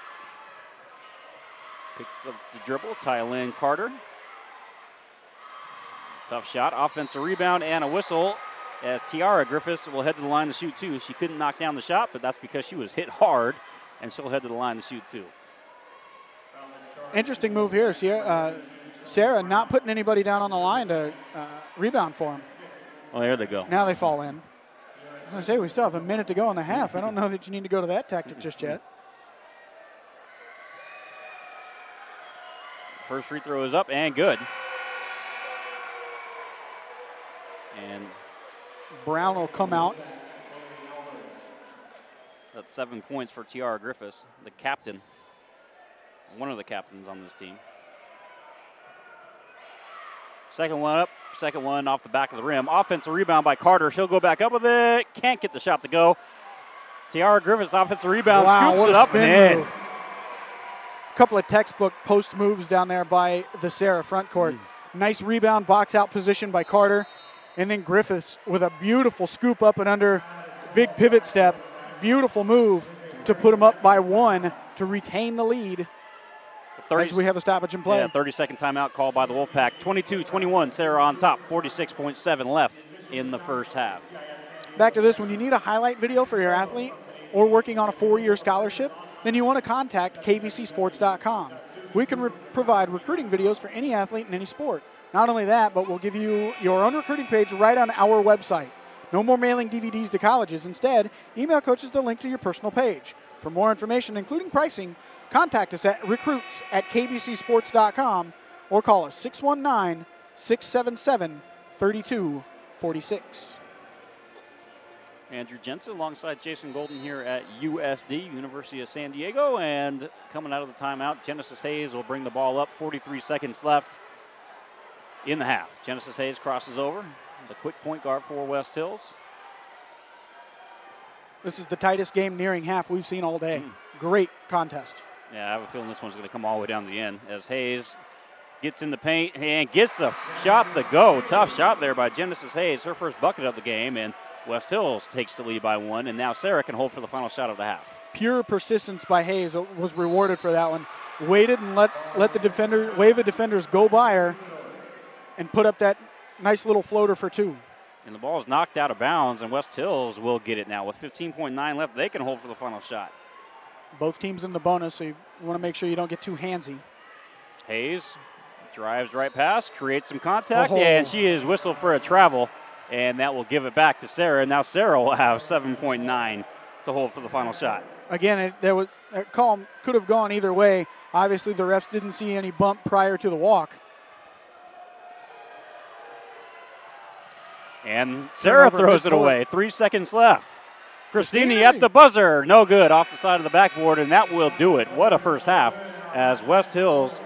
Picks up the dribble, Tylynn Carter. Tough shot, offensive rebound, and a whistle as Tiara Griffiths will head to the line to shoot two. She couldn't knock down the shot, but that's because she was hit hard, and she'll head to the line to shoot two.
Interesting move here. Serra not putting anybody down on the line to rebound for him.
Oh, there they go.
Now they fall in. I'm going to say we still have a minute to go in the half. I don't know that you need to go to that tactic just yet.
First free throw is up and good. And
Brown will come out.
that's 7 points for Tiara Griffiths, the captain, one of the captains on this team. Second one up, second one off the back of the rim. Offensive rebound by Carter. She'll go back up with it. Can't get the shot to go. Tiara Griffiths offensive rebound, scoops it up and in.
Couple of textbook post moves down there by the Serra front court. Nice rebound, box out position by Carter. And then Griffiths with a beautiful scoop up and under, big pivot step. Beautiful move to put them up by one to retain the lead. As we have a stoppage in play.
Yeah, 30-second timeout called by the Wolfpack. 22-21, Serra on top. 46.7 left in the first half.
Back to this one. You need a highlight video for your athlete or working on a 4-year scholarship? Then you want to contact kbcsports.com. We can provide recruiting videos for any athlete in any sport. Not only that, but we'll give you your own recruiting page right on our website. No more mailing DVDs to colleges. Instead, email coaches the link to your personal page. For more information, including pricing, contact us at recruits@kbcsports.com or call us 619-677-3246.
Andrew Jensen alongside Jason Golden here at USD, University of San Diego. And coming out of the timeout, Genesis Hayes will bring the ball up. 43 seconds left in the half. Genesis Hayes crosses over. The quick point guard for West Hills.
This is the tightest game nearing half we've seen all day. Great contest.
Yeah, I have a feeling this one's going to come all the way down to the end as Hayes gets in the paint and gets the shot to go. Tough shot there by Genesis Hayes, her first bucket of the game, and West Hills takes the lead by one, and now Serra can hold for the final shot of the half.
Pure persistence by Hayes was rewarded for that one. Waited and let the wave of defenders go by her and put up that nice little floater for two.
And the ball is knocked out of bounds, and West Hills will get it now. With 15.9 left, they can hold for the final shot.
Both teams in the bonus, so you want to make sure you don't get too handsy.
Hayes drives right past, creates some contact, and she is whistled for a travel, and that will give it back to Serra. Now Serra will have 7.9 to hold for the final shot.
Again, that call could have gone either way. Obviously, the refs didn't see any bump prior to the walk.
And Serra throws it away. 3 seconds left. Christini at the buzzer. No good. Off the side of the backboard, and that will do it. What a first half as West Hills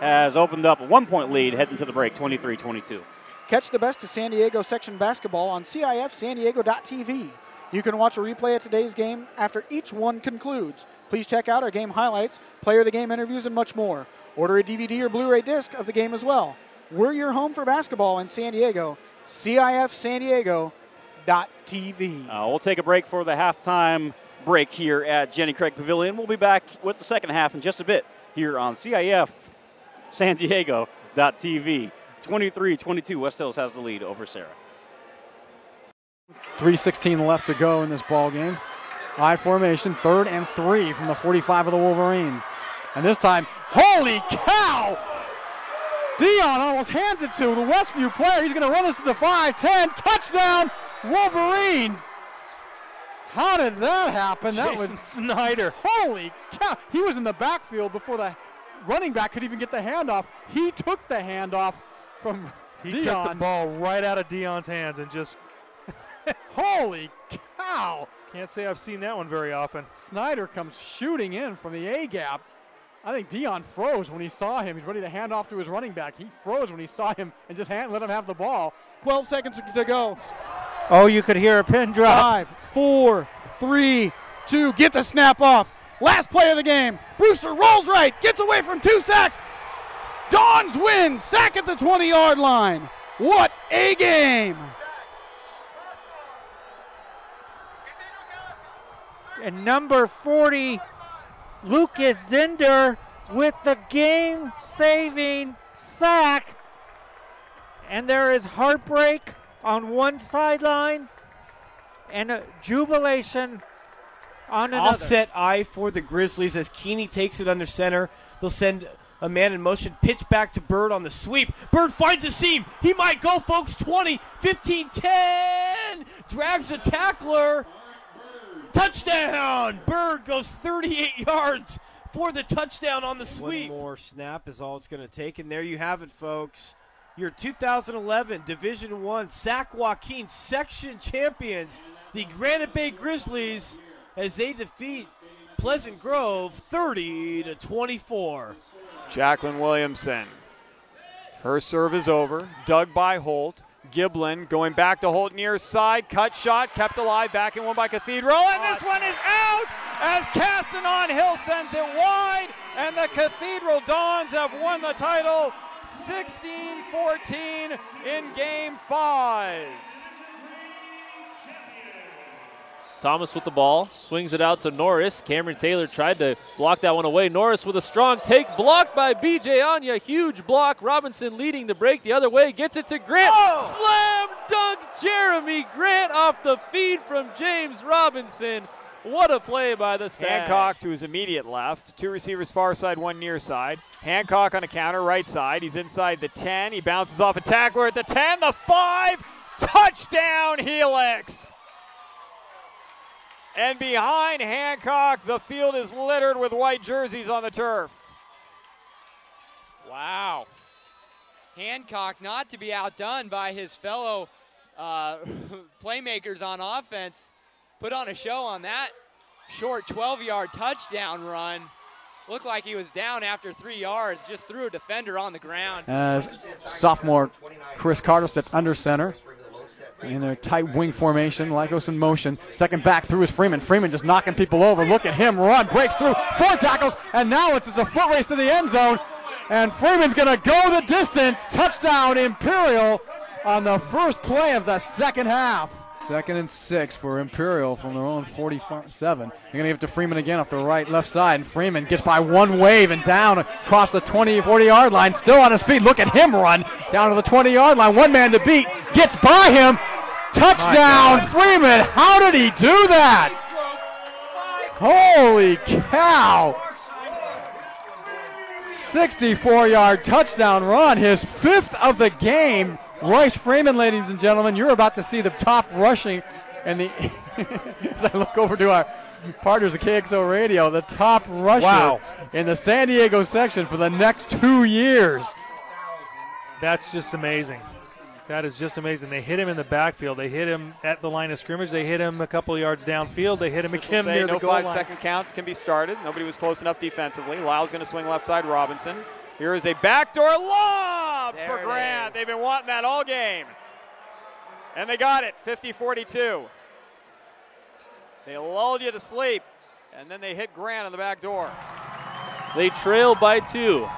has opened up a 1-point lead heading to the break, 23-22.
Catch the best of San Diego section basketball on CIF San Diego.tv. You can watch a replay of today's game after each one concludes. Please check out our game highlights, player of the game interviews, and much more. Order a DVD or Blu-ray disc of the game as well. We're your home for basketball in San Diego. CIF San Diego.tv.
We'll take a break for the halftime break here at Jenny Craig Pavilion. We'll be back with the second half in just a bit here on CIF San Diego.tv. 23-22, West Hills has the lead over Serra.
3:16 left to go in this ball game. I formation, 3rd and 3 from the 45 of the Wolverines. And this time, holy cow! Dion almost hands it to the Westview player. He's going to run this to the 5-10. Touchdown, Wolverines! How did that happen? That was
Snyder.
Holy cow! He was in the backfield before the running back could even get the handoff. He took the handoff from Dion.
He took the ball right out of Dion's hands and just
Holy cow!
can't say I've seen that one very often.
Snyder comes shooting in from the A-gap. I think Dion froze when he saw him. He's ready to hand off to his running back. He froze when he saw him and just let him have the ball.
12 seconds to go.
Oh, you could hear a pin drop.
5, 4, 3, 2. Get the snap off. Last play of the game. Brewster rolls right. Gets away from 2 sacks. Dons win. Sack at the 20-yard line. What a game.
And number 40, Lucas Zinder with the game-saving sack. And there is heartbreak on one sideline and a jubilation on another.
Offset eye for the Grizzlies as Keeney takes it under center. They'll send a man in motion, pitch back to Bird on the sweep. Bird finds a seam. He might go, folks. 20, 15, 10. Drags a tackler. Touchdown! Bird goes 38 yards for the touchdown on the sweep. One more snap is all it's going to take, and there you have it, folks. Your 2011 Division I Sac Joaquin section champions, the Granite Bay Grizzlies, as they defeat Pleasant Grove 30-24.
Jacqueline Williamson. Her serve is over. Dug by Holt. Giblin going back to Holt near side. Cut shot, kept alive, back in one by Cathedral. And this one is out as Castanon Hill sends it wide. And the Cathedral Dons have won the title 16-14 in Game 5.
Thomas with the ball, swings it out to Norris. Cameron Taylor tried to block that one away. Norris with a strong take, blocked by B.J. Anya. Huge block. Robinson leading the break the other way, gets it to Grant. Slam dunk Jeremy Grant off the feed from James Robinson. What a play by the Stag.
Hancock to his immediate left. 2 receivers far side, 1 near side. Hancock on a counter, right side. He's inside the 10. He bounces off a tackler at the 10, the 5. Touchdown, Helix. And behind Hancock, the field is littered with white jerseys on the turf.
Wow. Hancock not to be outdone by his fellow playmakers on offense. Put on a show on that short 12-yard touchdown run. Looked like he was down after 3 yards, just threw a defender on the ground.
As sophomore Chris Carter sits under center in their tight wing formation. Lycos in motion. Second back through is Freeman. Freeman just knocking people over. Look at him run. Breaks through. 4 tackles. And now it's just a foot race to the end zone. And Freeman's going to go the distance. Touchdown Imperial on the first play of the second half. 2nd and 6 for Imperial from their own 47. They're going to give it to Freeman again off the left side. And Freeman gets by one wave and down across the 40-yard line. Still on his feet. Look at him run down to the 20-yard line. One man to beat. Gets by him. Touchdown, Freeman. How did he do that? Holy cow. 64-yard touchdown run. His 5th of the game. Royce Freeman, ladies and gentlemen, you're about to see the top rushing and the as I look over to our partners at KXO Radio, the top rusher in the San Diego section for the next 2 years.
That's just amazing. That is just amazing. They hit him in the backfield. They hit him at the line of scrimmage. They hit him a couple yards downfield. They hit him again near the goal line.
No 5-second count can be started. Nobody was close enough defensively. Lyle's going to swing left side. Robinson. Here is a backdoor lob for Grant. They've been wanting that all game. And they got it, 50-42. They lulled you to sleep, and then they hit Grant on the back door.
They trail by 2.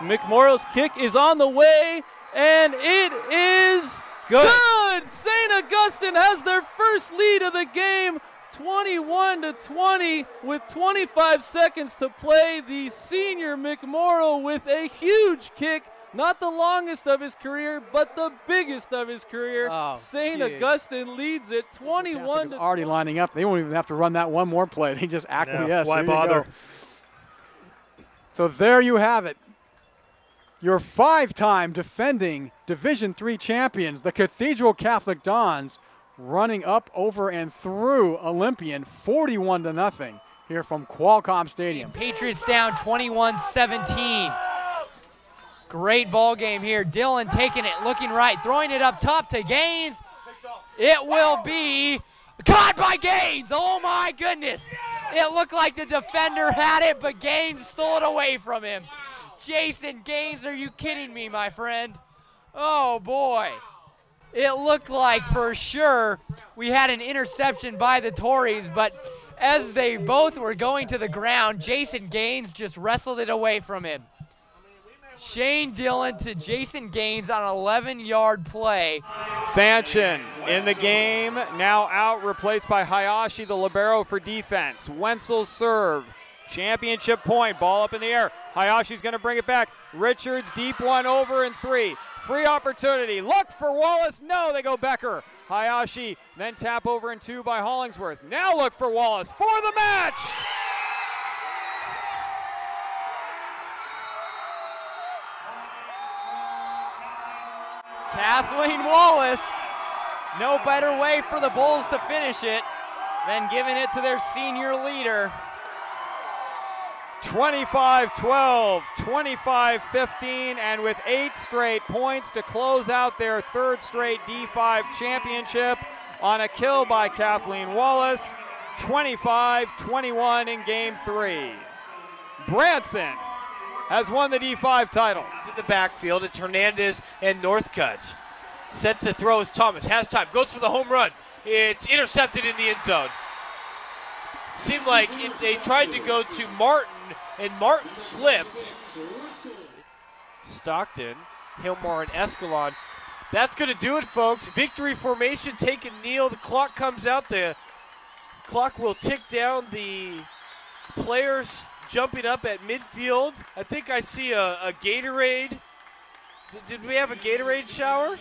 McMorrow's kick is on the way, and it is good. St. Augustine has their first lead of the game, 21-20 with 25 seconds to play. The senior McMorrow with a huge kick. Not the longest of his career, but the biggest of his career.
Oh,
St.
huge.
Augustine leads it 21 to
already lining up. They won't even have to run that one more play. They just acquiesce.
Why
Here you
bother?
go. So there you have it. Your 5-time defending Division III champions, the Cathedral Catholic Dons, running up, over, and through Olympian 41-0 here from Qualcomm Stadium.
Patriots down 21-17. Great ball game here. Dylan taking it, looking right, throwing it up top to Gaines. It will be caught by Gaines. Oh my goodness. It looked like the defender had it, but Gaines stole it away from him. Jason Gaines, are you kidding me, my friend? Oh boy. It looked like for sure we had an interception by the Tories, but as they both were going to the ground, Jason Gaines just wrestled it away from him. Shane Dillon to Jason Gaines on an 11-yard play.
Fanchen in the game, now out, replaced by Hayashi, the libero for defense. Wenzel serve, championship point, ball up in the air. Hayashi's going to bring it back. Richards, deep one, over and 3. Free opportunity, look for Wallace, no, they go Becker. Hayashi, then tap over and 2 by Hollingsworth. Now look for Wallace for the match!
Kathleen Wallace, no better way for the Bulls to finish it than giving it to their senior leader.
25-12, 25-15, and with 8 straight points to close out their 3rd straight D5 championship on a kill by Kathleen Wallace. 25-21 in Game 3. Branson has won the D5 title.
To the backfield, it's Hernandez and Northcutt. Set to throw is Thomas. Has time. Goes for the home run. It's intercepted in the end zone. Seemed like they tried to go to Martin, and Martin slipped. Stockton, Hilmar, and Escalon. That's going to do it, folks. Victory formation, take a kneel. The clock comes out. The clock will tick down. The players jumping up at midfield. I think I see a Gatorade. Did we have a Gatorade shower?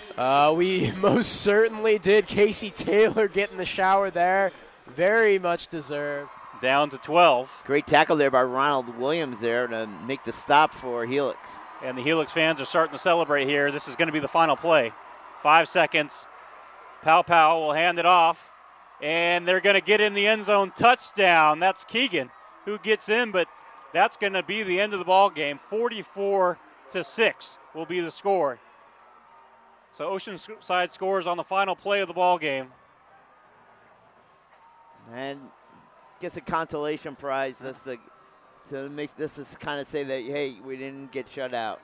We most certainly did. Casey Taylor getting the shower there. Very much deserved.
Down to 12.
Great tackle there by Ronald Williams there to make the stop for Helix.
And the Helix fans are starting to celebrate here. This is going to be the final play. 5 seconds. Pow will hand it off. And they're going to get in the end zone. Touchdown. That's Keegan who gets in, but that's going to be the end of the ball game. 44-6 will be the score. So Oceanside scores on the final play of the ball game.
And gets a consolation prize just to make this is kind of say that, hey, we didn't get shut out.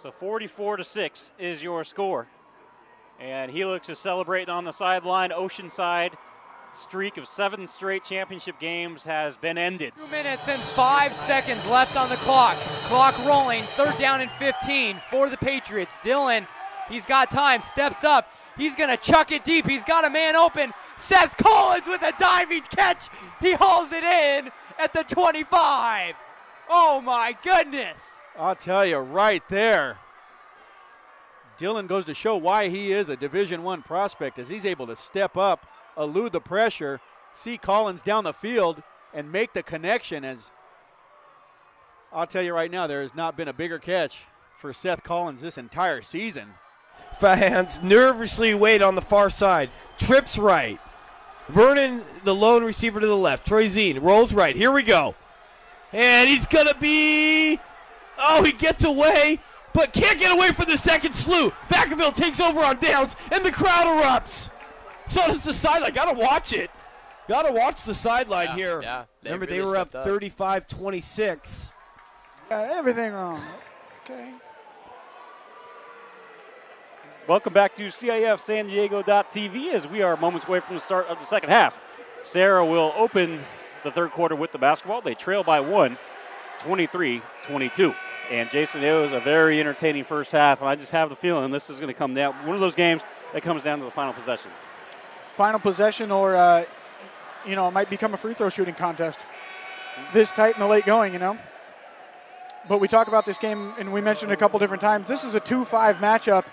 So 44-6 is your score. And Helix is celebrating on the sideline. Oceanside streak of 7 straight championship games has been ended.
2 minutes and 5 seconds left on the clock. Clock rolling, 3rd down and 15 for the Patriots. Dylan, he's got time, steps up. He's going to chuck it deep. He's got a man open. Seth Collins with a diving catch. He hauls it in at the 25. Oh, my goodness.
I'll tell you right there. Dylan goes to show why he is a Division I prospect as he's able to step up, elude the pressure, see Collins down the field, and make the connection. As I'll tell you right now, there has not been a bigger catch for Seth Collins this entire season.
Fans nervously wait on the far side. Trips right. Vernon, the lone receiver to the left. Troy Zine rolls right. Here we go. And he's going to be... Oh, he gets away, but can't get away from the second slew. Vacaville takes over on downs, and the crowd erupts. So does the sideline. Got to watch it. Got to watch the sideline here.
Yeah,
Remember,
really
they were up
stepped
35-26.
Got everything wrong. Okay.
Welcome back to CIF San Diego.tv as we are moments away from the start of the second half. Serra will open the third quarter with the basketball. They trail by 1, 23-22. And Jason, it was a very entertaining first half, and I just have the feeling this is going to come down. One of those games that comes down to the final possession.
Final possession, or it might become a free throw shooting contest. This tight in the late going, But we talk about this game, and we mentioned it a couple different times. This is a 2-5 matchup.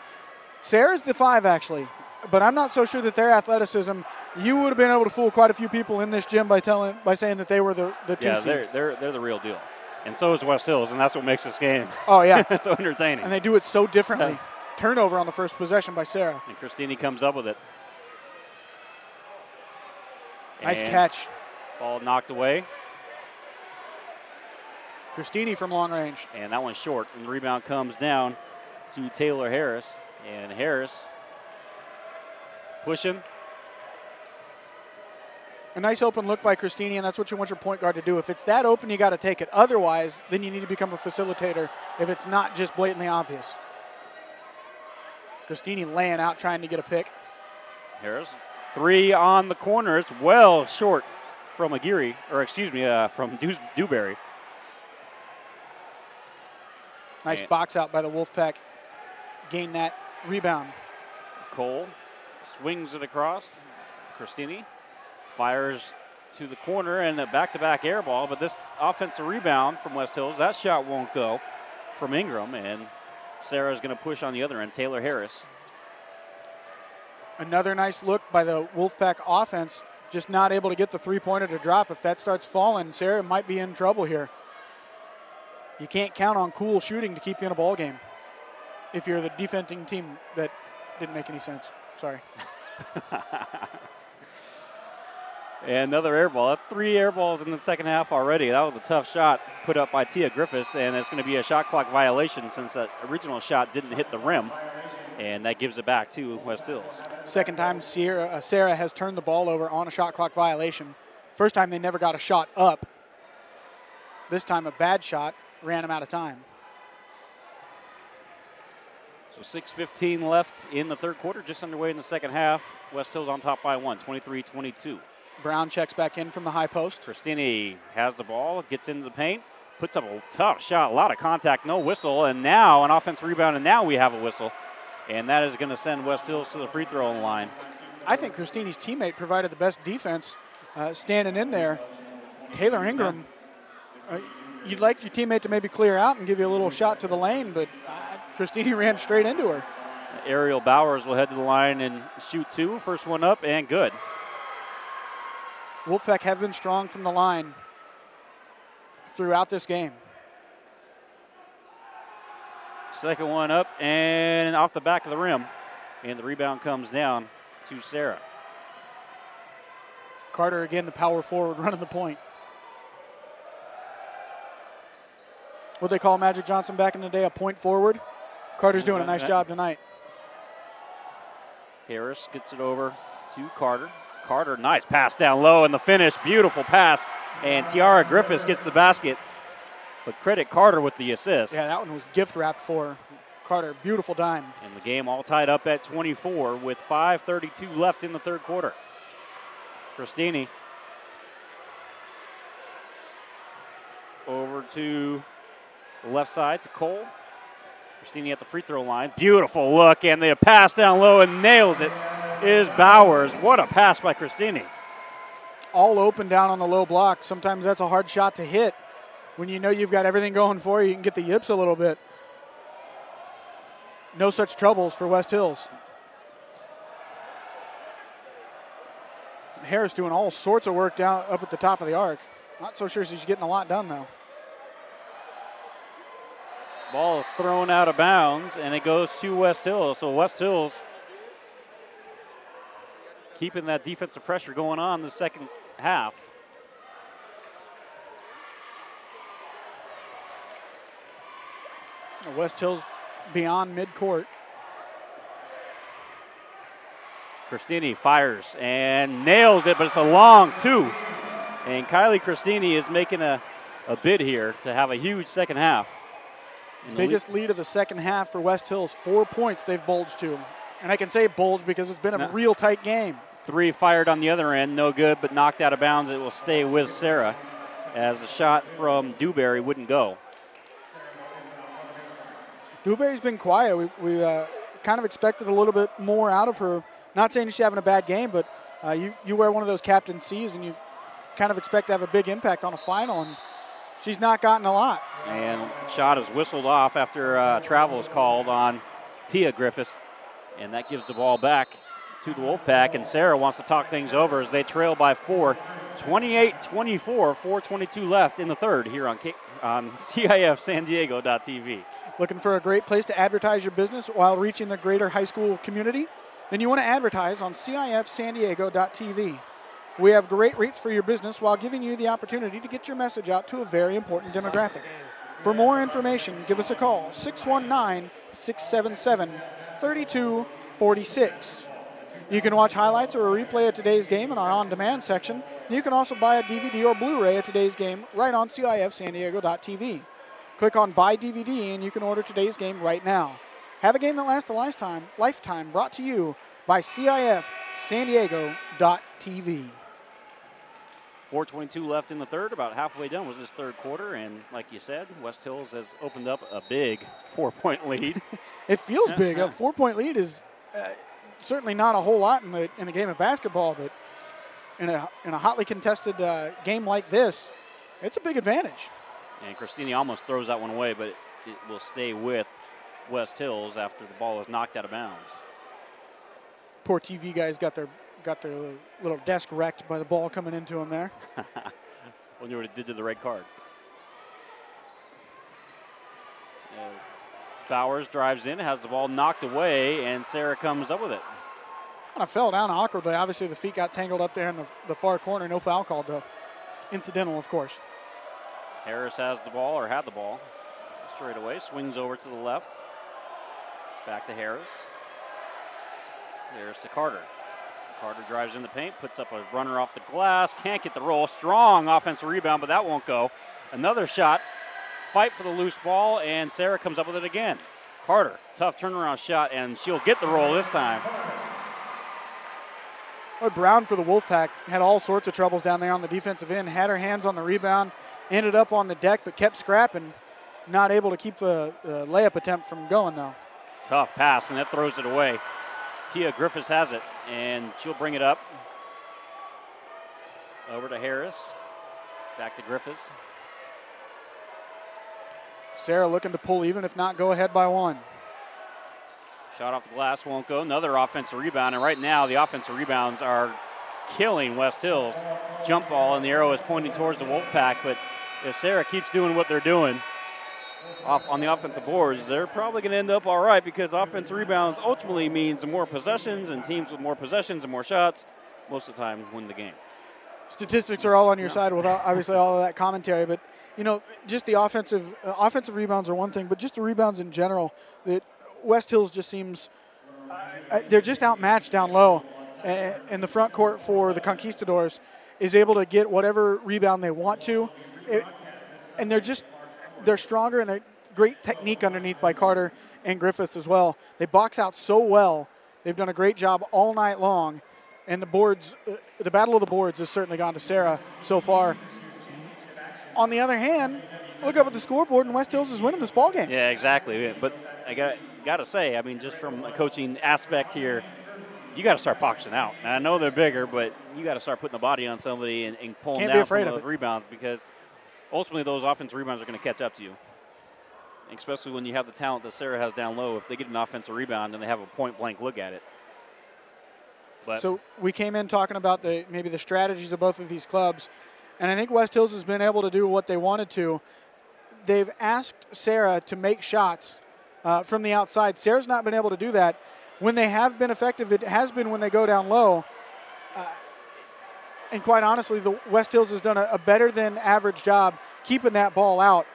Serra's the 5, actually. But I'm not so sure that their athleticism, you would have been able to fool quite a few people in this gym by saying that they were the 2
Yeah,
seed.
they're the real deal. And so is West Hills, and that's what makes this game
Oh, yeah.
so entertaining.
And they do it so differently. Turnover on the first possession by Serra.
And Christini comes up with it.
Nice
And
catch.
Ball knocked away.
Christini from long range.
And that one's short. And the rebound comes down to Taylor Harris. And Harris pushing.
A nice open look by Christini, and that's what you want your point guard to do. If it's that open, you got to take it. Otherwise, then you need to become a facilitator if it's not just blatantly obvious. Christini laying out, trying to get a pick.
Harris, 3 on the corner. It's well short from Aguirre, from Dewberry.
Nice box out by the Wolfpack. Gain that rebound.
Cole swings it across. Christini fires to the corner and a back-to-back air ball, but this offensive rebound from West Hills, that shot won't go from Ingram, and Serra's going to push on the other end, Taylor Harris.
Another nice look by the Wolfpack offense, just not able to get the three-pointer to drop. If that starts falling, Serra might be in trouble here. You can't count on cool shooting to keep you in a ball game if you're the defending team. That didn't make any sense. Sorry.
And another air ball. That's 3 air balls in the second half already. That was a tough shot put up by Tia Griffiths, and it's going to be a shot clock violation since that original shot didn't hit the rim, and that gives it back to West Hills.
Second time Serra has turned the ball over on a shot clock violation. First time they never got a shot up. This time a bad shot ran them out of time.
So 6:15 left in the third quarter, just underway in the second half. West Hills on top by 1, 23-22.
Brown checks back in from the high post.
Christini has the ball, gets into the paint, puts up a tough shot, a lot of contact, no whistle, and now an offensive rebound, and now we have a whistle. And that is going to send West Hills to the free throw line.
I think Christini's teammate provided the best defense standing in there. Taylor Ingram, you'd like your teammate to maybe clear out and give you a little shot to the lane, but Christini ran straight into her.
Ariel Bowers will head to the line and shoot 2. First one up and good.
Wolfpack have been strong from the line throughout this game.
Second one up and off the back of the rim. And the rebound comes down to Serra.
Carter again, the power forward, running the point. What they call Magic Johnson back in the day, a point forward. Carter's doing a nice job tonight.
Harris gets it over to Carter. Carter, nice pass down low, and the finish, beautiful pass. And Tiara Griffiths gets the basket. But credit Carter with the assist.
Yeah, that one was gift wrapped for Carter. Beautiful dime.
And the game all tied up at 24 with 5:32 left in the third quarter. Christini over to the left side to Cole. Christini at the free throw line. Beautiful look, and the pass down low and nails it is Bowers. What a pass by Christini.
All open down on the low block. Sometimes that's a hard shot to hit. When you know you've got everything going for you, you can get the yips a little bit. No such troubles for West Hills. Harris doing all sorts of work down up at the top of the arc. Not so sure she's getting a lot done, though.
Ball is thrown out of bounds, and it goes to West Hills. So West Hills keeping that defensive pressure going on in the second half.
West Hills beyond midcourt.
Christini fires and nails it, but it's a long 2. And Kylie Christini is making a bid here to have a huge second half.
Biggest lead of the second half for West Hills, 4 points they've bulged to. And I can say bulged because it's been a real tight game.
3 fired on the other end, no good, but knocked out of bounds. It will stay with Serra as the shot from Dewberry wouldn't go.
Dewberry's been quiet. We kind of expected a little bit more out of her. Not saying she's having a bad game, but You wear one of those captain C's and you kind of expect to have a big impact on a final, and she's not gotten a lot.
And shot is whistled off after travel is called on Tia Griffiths, and that gives the ball back to the Wolfpack, and Serra wants to talk things over as they trail by 4, 28-24, 4:22 left in the third here on CIF San Diego.tv.
Looking for a great place to advertise your business while reaching the greater high school community? Then you want to advertise on CIF San Diego.tv. We have great rates for your business while giving you the opportunity to get your message out to a very important demographic. For more information, give us a call, 619-677-3246. You can watch highlights or a replay of today's game in our on-demand section. And you can also buy a DVD or Blu-ray of today's game right on CIF San Diego.tv. Click on Buy DVD and you can order today's game right now. Have a game that lasts a lifetime, brought to you by CIF San Diego.tv.
4:22 left in the third, about halfway done with this third quarter, and like you said, West Hills has opened up a big 4-point lead.
It feels big. A 4-point lead is certainly not a whole lot in a game of basketball, but in a hotly contested game like this, it's a big advantage.
And Christini almost throws that one away, but it will stay with West Hills after the ball was knocked out of bounds.
Poor TV guys got their little desk wrecked by the ball coming into them there.
Wonder what it did to the red card. As Bowers drives in, has the ball knocked away, and Serra comes up with it.
Kind of fell down awkwardly. Obviously, the feet got tangled up there in the far corner. No foul called, though. Incidental, of course.
Harris has the ball, or had the ball, straight away. Swings over to the left. Back to Harris. There's to Carter. Carter drives in the paint, puts up a runner off the glass. Can't get the roll. Strong offensive rebound, but that won't go. Another shot. Fight for the loose ball, and Serra comes up with it again. Carter, tough turnaround shot, and she'll get the roll this time.
Well, Brown for the Wolfpack had all sorts of troubles down there on the defensive end. Had her hands on the rebound, ended up on the deck, but kept scrapping. Not able to keep the layup attempt from going, though.
Tough pass, and that throws it away. Tia Griffiths has it, and she'll bring it up. Over to Harris. Back to Griffiths.
Serra looking to pull even, if not go ahead by one.
Shot off the glass won't go. Another offensive rebound, and right now the offensive rebounds are killing West Hills. Jump ball, and the arrow is pointing towards the Wolfpack, but if Serra keeps doing what they're doing on the offensive boards, they're probably going to end up all right, because offensive rebounds ultimately means more possessions, and teams with more possessions and more shots most of the time win the game.
Statistics are all on your side with obviously all of that commentary, but you know, just the offensive rebounds are one thing, but just the rebounds in general, that West Hills just seems they're just outmatched down low, and the front court for the Conquistadors is able to get whatever rebound they want to, and they're stronger, and they're great technique underneath by Carter and Griffiths as well. They box out so well. They've done a great job all night long, and the battle of the boards has certainly gone to Serra so far. On the other hand, look up at the scoreboard, and West Hills is winning this ball game.
Yeah, exactly. But I got to say, I mean, just from a coaching aspect here, you got to start boxing out. And I know they're bigger, but you got to start putting the body on somebody and pulling down some of those rebounds, because ultimately those offensive rebounds are going to catch up to you, especially when you have the talent that Serra has down low. If they get an offensive rebound, then they have a point-blank look at it. But
so we came in talking about maybe the strategies of both of these clubs, and I think West Hills has been able to do what they wanted to. They've asked Serra to make shots from the outside. Serra's not been able to do that. When they have been effective, it has been when they go down low. And quite honestly, the West Hills has done a better than average job keeping that ball out.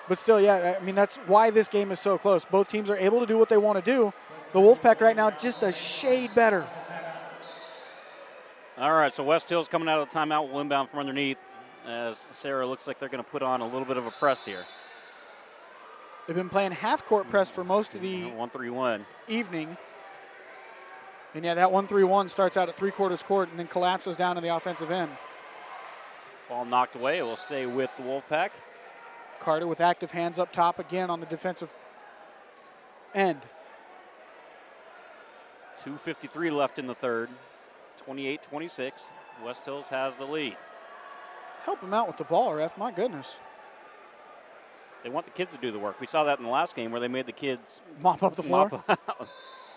But still, yeah, I mean, that's why this game is so close. Both teams are able to do what they want to do. The Wolfpack right now just a shade better.
all right, so West Hills coming out of the timeout will inbound from underneath, as Serra looks like they're going to put on a little bit of a press here.
They've been playing half-court press for most of the
1-3-1
evening. And, yeah, that 1-3-1 starts out at three-quarters court and then collapses down to the offensive end.
Ball knocked away. It will stay with the Wolfpack.
Carter with active hands up top again on the defensive end.
2:53 left in the third. 28-26. West Hills has the lead.
Help him out with the ball, ref. My goodness.
They want the kids to do the work. We saw that in the last game where they made the kids
mop up the floor.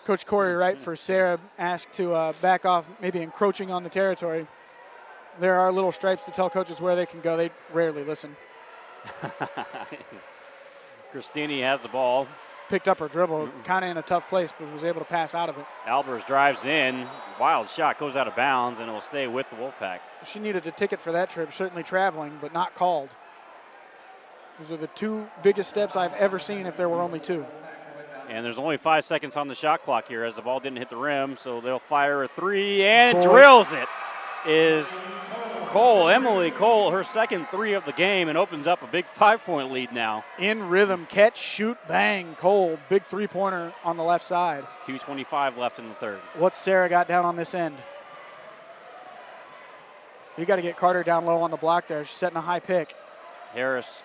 Coach Corey Wright for Serra asked to back off, maybe encroaching on the territory. There are little stripes to tell coaches where they can go. They rarely listen.
Christini has the ball.
Picked up her dribble, kind of in a tough place, but was able to pass out of it.
Albers drives in. Wild shot goes out of bounds, and it will stay with the Wolfpack.
She needed a ticket for that trip, certainly traveling, but not called. Those are the two biggest steps I've ever seen if there were only two.
And there's only 5 seconds on the shot clock here as the ball didn't hit the rim, so they'll fire a three and drills it. Is Cole, Emily Cole, her second three of the game, and opens up a big 5-point lead now.
In rhythm, catch, shoot, bang. Cole, big three-pointer on the left side.
2:25 left in the third.
What's Serra got down on this end? You got to get Carter down low on the block there. She's setting a high pick.
Harris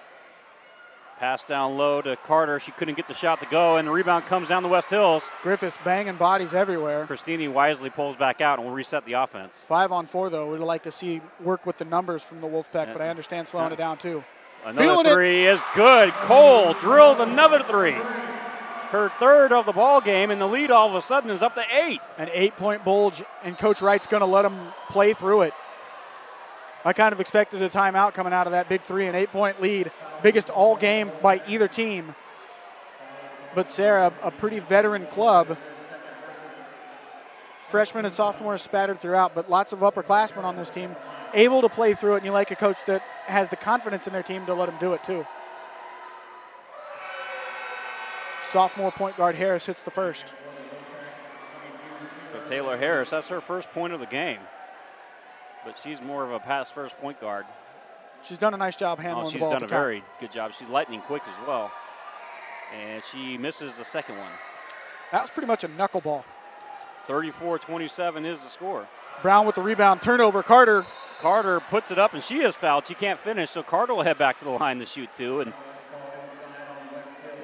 pass down low to Carter. She couldn't get the shot to go, and the rebound comes down the West Hills.
Griffiths banging bodies everywhere.
Christini wisely pulls back out and will reset the offense.
5-on-4, though. We'd like to see work with the numbers from the Wolfpack, but I understand slowing it down, too.
Another three is good. Cole drilled another three. Her third of the ball game, and the lead all of a sudden is up to 8.
An 8-point bulge, and Coach Wright's going to let them play through it. I kind of expected a timeout coming out of that big three, an 8-point lead. Biggest all game by either team. But Serra, a pretty veteran club. Freshmen and sophomores spattered throughout, but lots of upperclassmen on this team able to play through it, and you like a coach that has the confidence in their team to let them do it too. Sophomore point guard Harris hits the first.
So Taylor Harris, that's her first point of the game. But she's more of a pass-first point guard.
She's done a nice job handling the ball.
She's done a very good job. She's lightning quick as well. And she misses the second one.
That was pretty much a knuckleball.
34-27 is the score.
Brown with the rebound. Turnover. Carter.
Carter puts it up, and she is fouled. She can't finish, so Carter will head back to the line to shoot two. And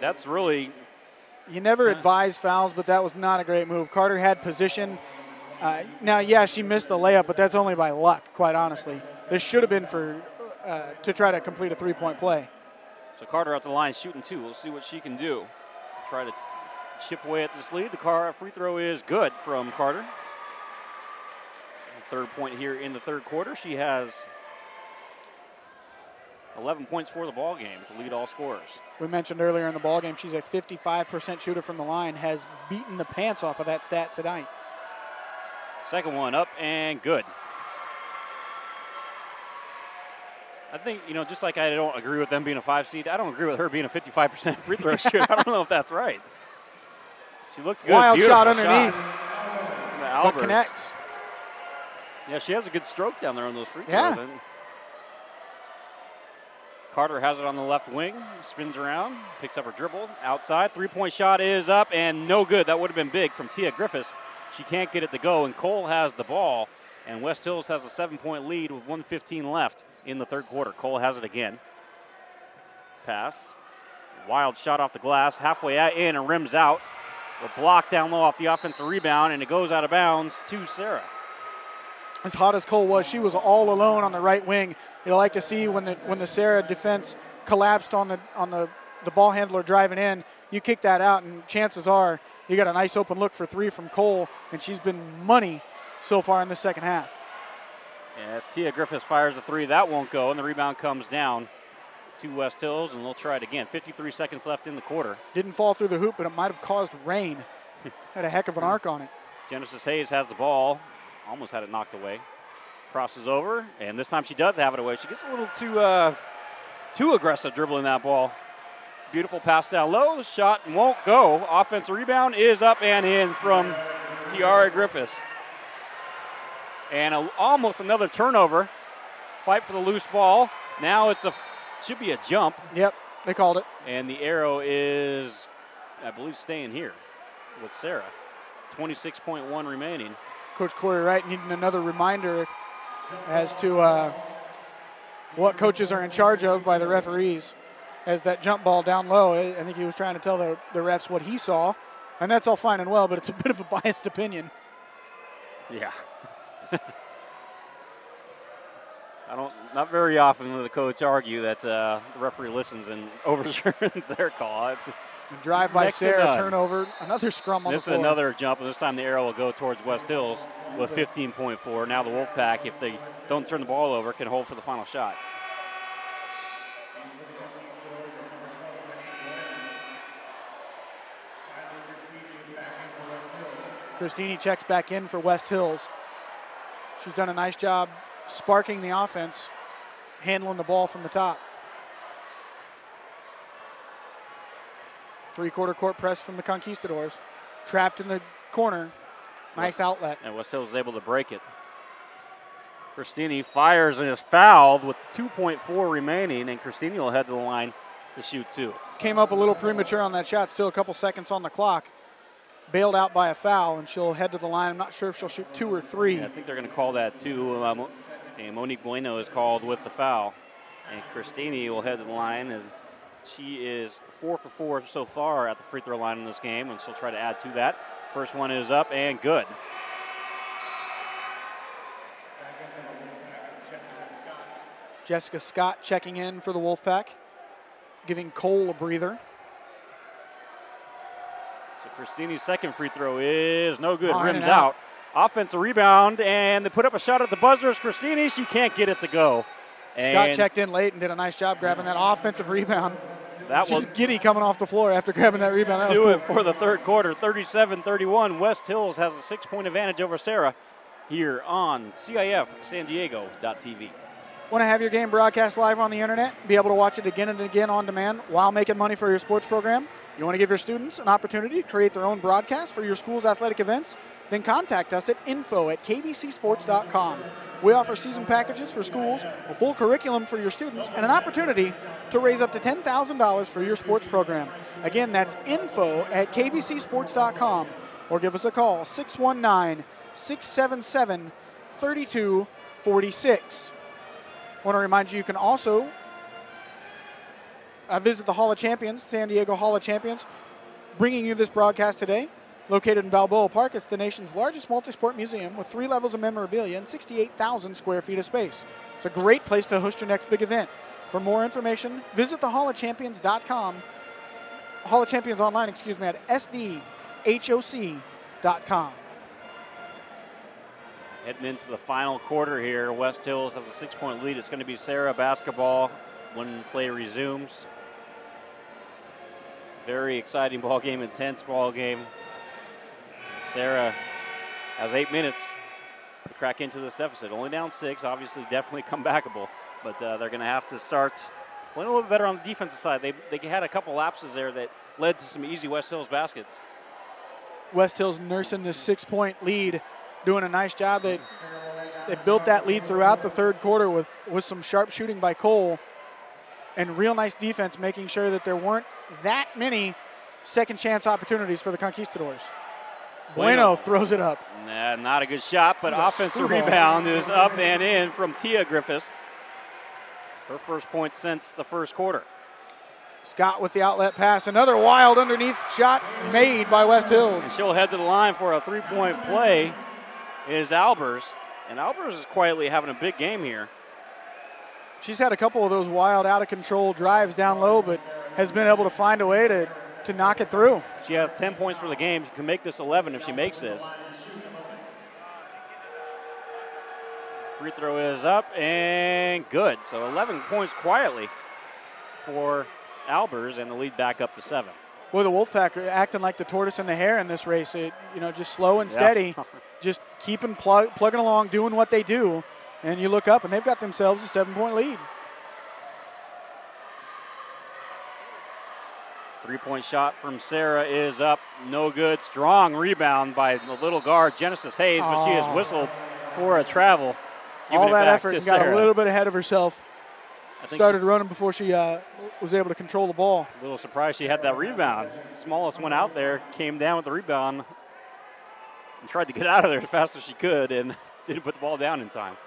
that's really...
You never advise fouls, but that was not a great move. Carter had position. Now, yeah, she missed the layup, but that's only by luck, quite honestly. This should have been for to try to complete a three-point play.
So Carter at the line shooting two. We'll see what she can do. Try to chip away at this lead. The free throw is good from Carter. Third point here in the third quarter. She has 11 points for the ball game to lead all scorers.
We mentioned earlier in the ball game she's a 55% shooter from the line, has beaten the pants off of that stat tonight.
Second one up and good. I think, just like I don't agree with them being a 5 seed, I don't agree with her being a 55% free throw shooter. I don't know if that's right. She looks good.
Wild
Beautiful
shot underneath.
But
connects.
Yeah, she has a good stroke down there on those free throws.
Yeah.
Carter has it on the left wing, spins around, picks up her dribble, outside. Three-point shot is up and no good. That would have been big from Tia Griffiths. She can't get it to go, and Cole has the ball, and West Hills has a 7-point lead with 1:15 left in the third quarter. Cole has it again. Pass. Wild shot off the glass, halfway in and rims out. A block down low off the offensive rebound, and it goes out of bounds to Serra.
As hot as Cole was, she was all alone on the right wing. You like to see when the Serra defense collapsed on the ball handler driving in, you kick that out, and chances are you got a nice open look for three from Cole, and she's been money so far in the second half.
Yeah, if Tia Griffiths fires a three, that won't go, and the rebound comes down to West Hills, and they'll try it again. 53 seconds left in the quarter.
Didn't fall through the hoop, but it might have caused rain. Had a heck of an arc on it.
Genesis Hayes has the ball. Almost had it knocked away. Crosses over, and this time she does have it away. She gets a little too aggressive dribbling that ball. Beautiful pass down low. The shot won't go. Offensive rebound is up and in from Tiara Griffiths. And almost another turnover. Fight for the loose ball. Now should be a jump.
Yep, they called it.
And the arrow is, I believe, staying here with Serra. 26.1 remaining.
Coach Corey Wright needing another reminder as to what coaches are in charge of by the referees. As that jump ball down low, I think he was trying to tell the refs what he saw. And that's all fine and well, but it's a bit of a biased opinion.
Yeah, Not very often will the coach argue that the referee listens and overturns their call.
Drive by
Next to
Serra,
none.
turnover, another scrum on
This
the
is
floor.
another jump, and this time the arrow will go towards West Hills with 15.4. Now the Wolfpack, if they don't turn the ball over, can hold for the final shot.
Christini checks back in for West Hills. She's done a nice job sparking the offense, handling the ball from the top. Three-quarter court press from the Conquistadors. Trapped in the corner. Nice outlet.
And West Hills is able to break it. Christini fires and is fouled with 2.4 remaining, and Christini will head to the line to shoot two.
Came up a little premature on that shot. Still a couple seconds on the clock. Bailed out by a foul, and she'll head to the line. I'm not sure if she'll shoot 2 or 3.
Yeah, I think they're going to call that two. And Monique Bueno is called with the foul. And Christini will head to the line, and she is 4 for 4 so far at the free throw line in this game, and she'll try to add to that. First one is up and good.
Jessica Scott checking in for the Wolfpack, giving Cole a breather.
So Christini's second free throw is no good.
Oh, in
Rims
and out.
out. Offensive rebound, and they put up a shot at the buzzer. It's Christini. She can't get it to go.
Scott checked in late and did a nice job grabbing that offensive rebound.
That
She's
was
giddy coming off the floor after grabbing that rebound. That was
do
cool.
it for the third quarter. 37-31. West Hills has a 6-point advantage over Serra here on CIF San Diego.tv.
Want to have your game broadcast live on the internet? Be able to watch it again and again on demand while making money for your sports program? You want to give your students an opportunity to create their own broadcast for your school's athletic events? Then contact us at info@kbcsports.com. We offer season packages for schools, a full curriculum for your students, and an opportunity to raise up to $10,000 for your sports program. Again, that's info@kbcsports.com, or give us a call, 619-677-3246. I want to remind you can also visit the Hall of Champions, San Diego Hall of Champions, bringing you this broadcast today. Located in Balboa Park, it's the nation's largest multi-sport museum with 3 levels of memorabilia and 68,000 square feet of space. It's a great place to host your next big event. For more information, visit theHallOfChampions.com. Hall of Champions online, at SDHOC.com.
Heading into the final quarter here, West Hills has a 6-point lead. It's going to be Serra basketball when play resumes. Very exciting ball game, intense ball game. Serra has 8 minutes to crack into this deficit. Only down 6, obviously definitely comebackable, but they're going to have to start playing a little bit better on the defensive side. They had a couple lapses there that led to some easy West Hills baskets.
West Hills nursing this 6-point lead, doing a nice job. They built that lead throughout the third quarter with some sharp shooting by Cole and real nice defense, making sure that there weren't that many second chance opportunities for the Conquistadors. Bueno throws it up.
Nah, not a good shot, but offensive rebound is up and in from Tia Griffiths. Her first point since the first quarter.
Scott with the outlet pass. Another wild underneath shot made by West Hills.
And she'll head to the line for a 3-point play is Albers. And Albers is quietly having a big game here.
She's had a couple of those wild, out-of-control drives down low, but has been able to find a way to knock it through.
She has 10 points for the game. She can make this 11 if she makes this. Free throw is up and good. So 11 points quietly for Albers, and the lead back up to 7.
Boy, the Wolfpack are acting like the tortoise and the hare in this race. Just slow and steady, just keeping plugging along, doing what they do. And you look up, and they've got themselves a 7-point lead.
3-point shot from Serra is up, no good. Strong rebound by the little guard, Genesis Hayes, but she has whistled for a travel.
All that effort and got a little bit ahead of herself. Started running before she was able to control the ball.
A little surprised she had that rebound. Smallest one out there came down with the rebound and tried to get out of there as fast as she could and didn't put the ball down in time.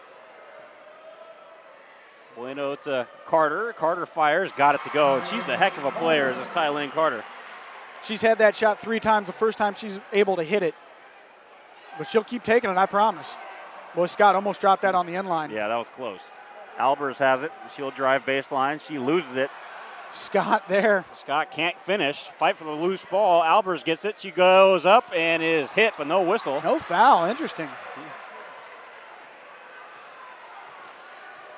Bueno to Carter. Carter fires, got it to go. And she's a heck of a player, as is Tylane Carter.
She's had that shot 3 times. The first time she's able to hit it. But she'll keep taking it, I promise. Boy, Scott almost dropped that on the end line.
Yeah, that was close. Albers has it. She'll drive baseline. She loses it.
Scott there.
Scott can't finish. Fight for the loose ball. Albers gets it. She goes up and is hit, but no whistle.
No foul. Interesting.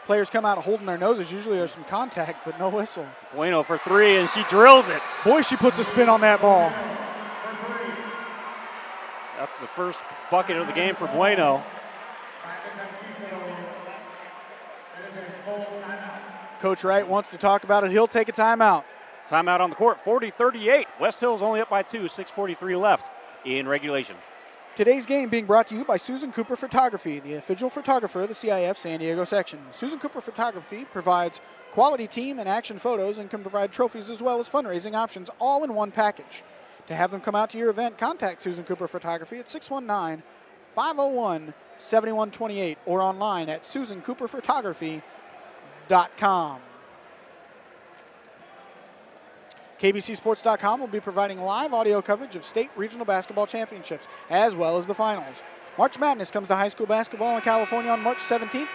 Players come out holding their noses. Usually there's some contact, but no whistle.
Bueno for three, and she drills it.
Boy, she puts a spin on that ball.
That's the first bucket of the game for Bueno.
Coach Wright wants to talk about it. He'll take a timeout.
Timeout on the court, 40-38. West Hill's only up by 2, 6:43 left in regulation.
Today's game being brought to you by Susan Cooper Photography, the official photographer of the CIF San Diego section. Susan Cooper Photography provides quality team and action photos and can provide trophies as well as fundraising options all in one package. To have them come out to your event, contact Susan Cooper Photography at 619-501-7128 or online at susancooperphotography.com. KBCSports.com will be providing live audio coverage of state regional basketball championships as well as the finals. March Madness comes to high school basketball in California on March 17th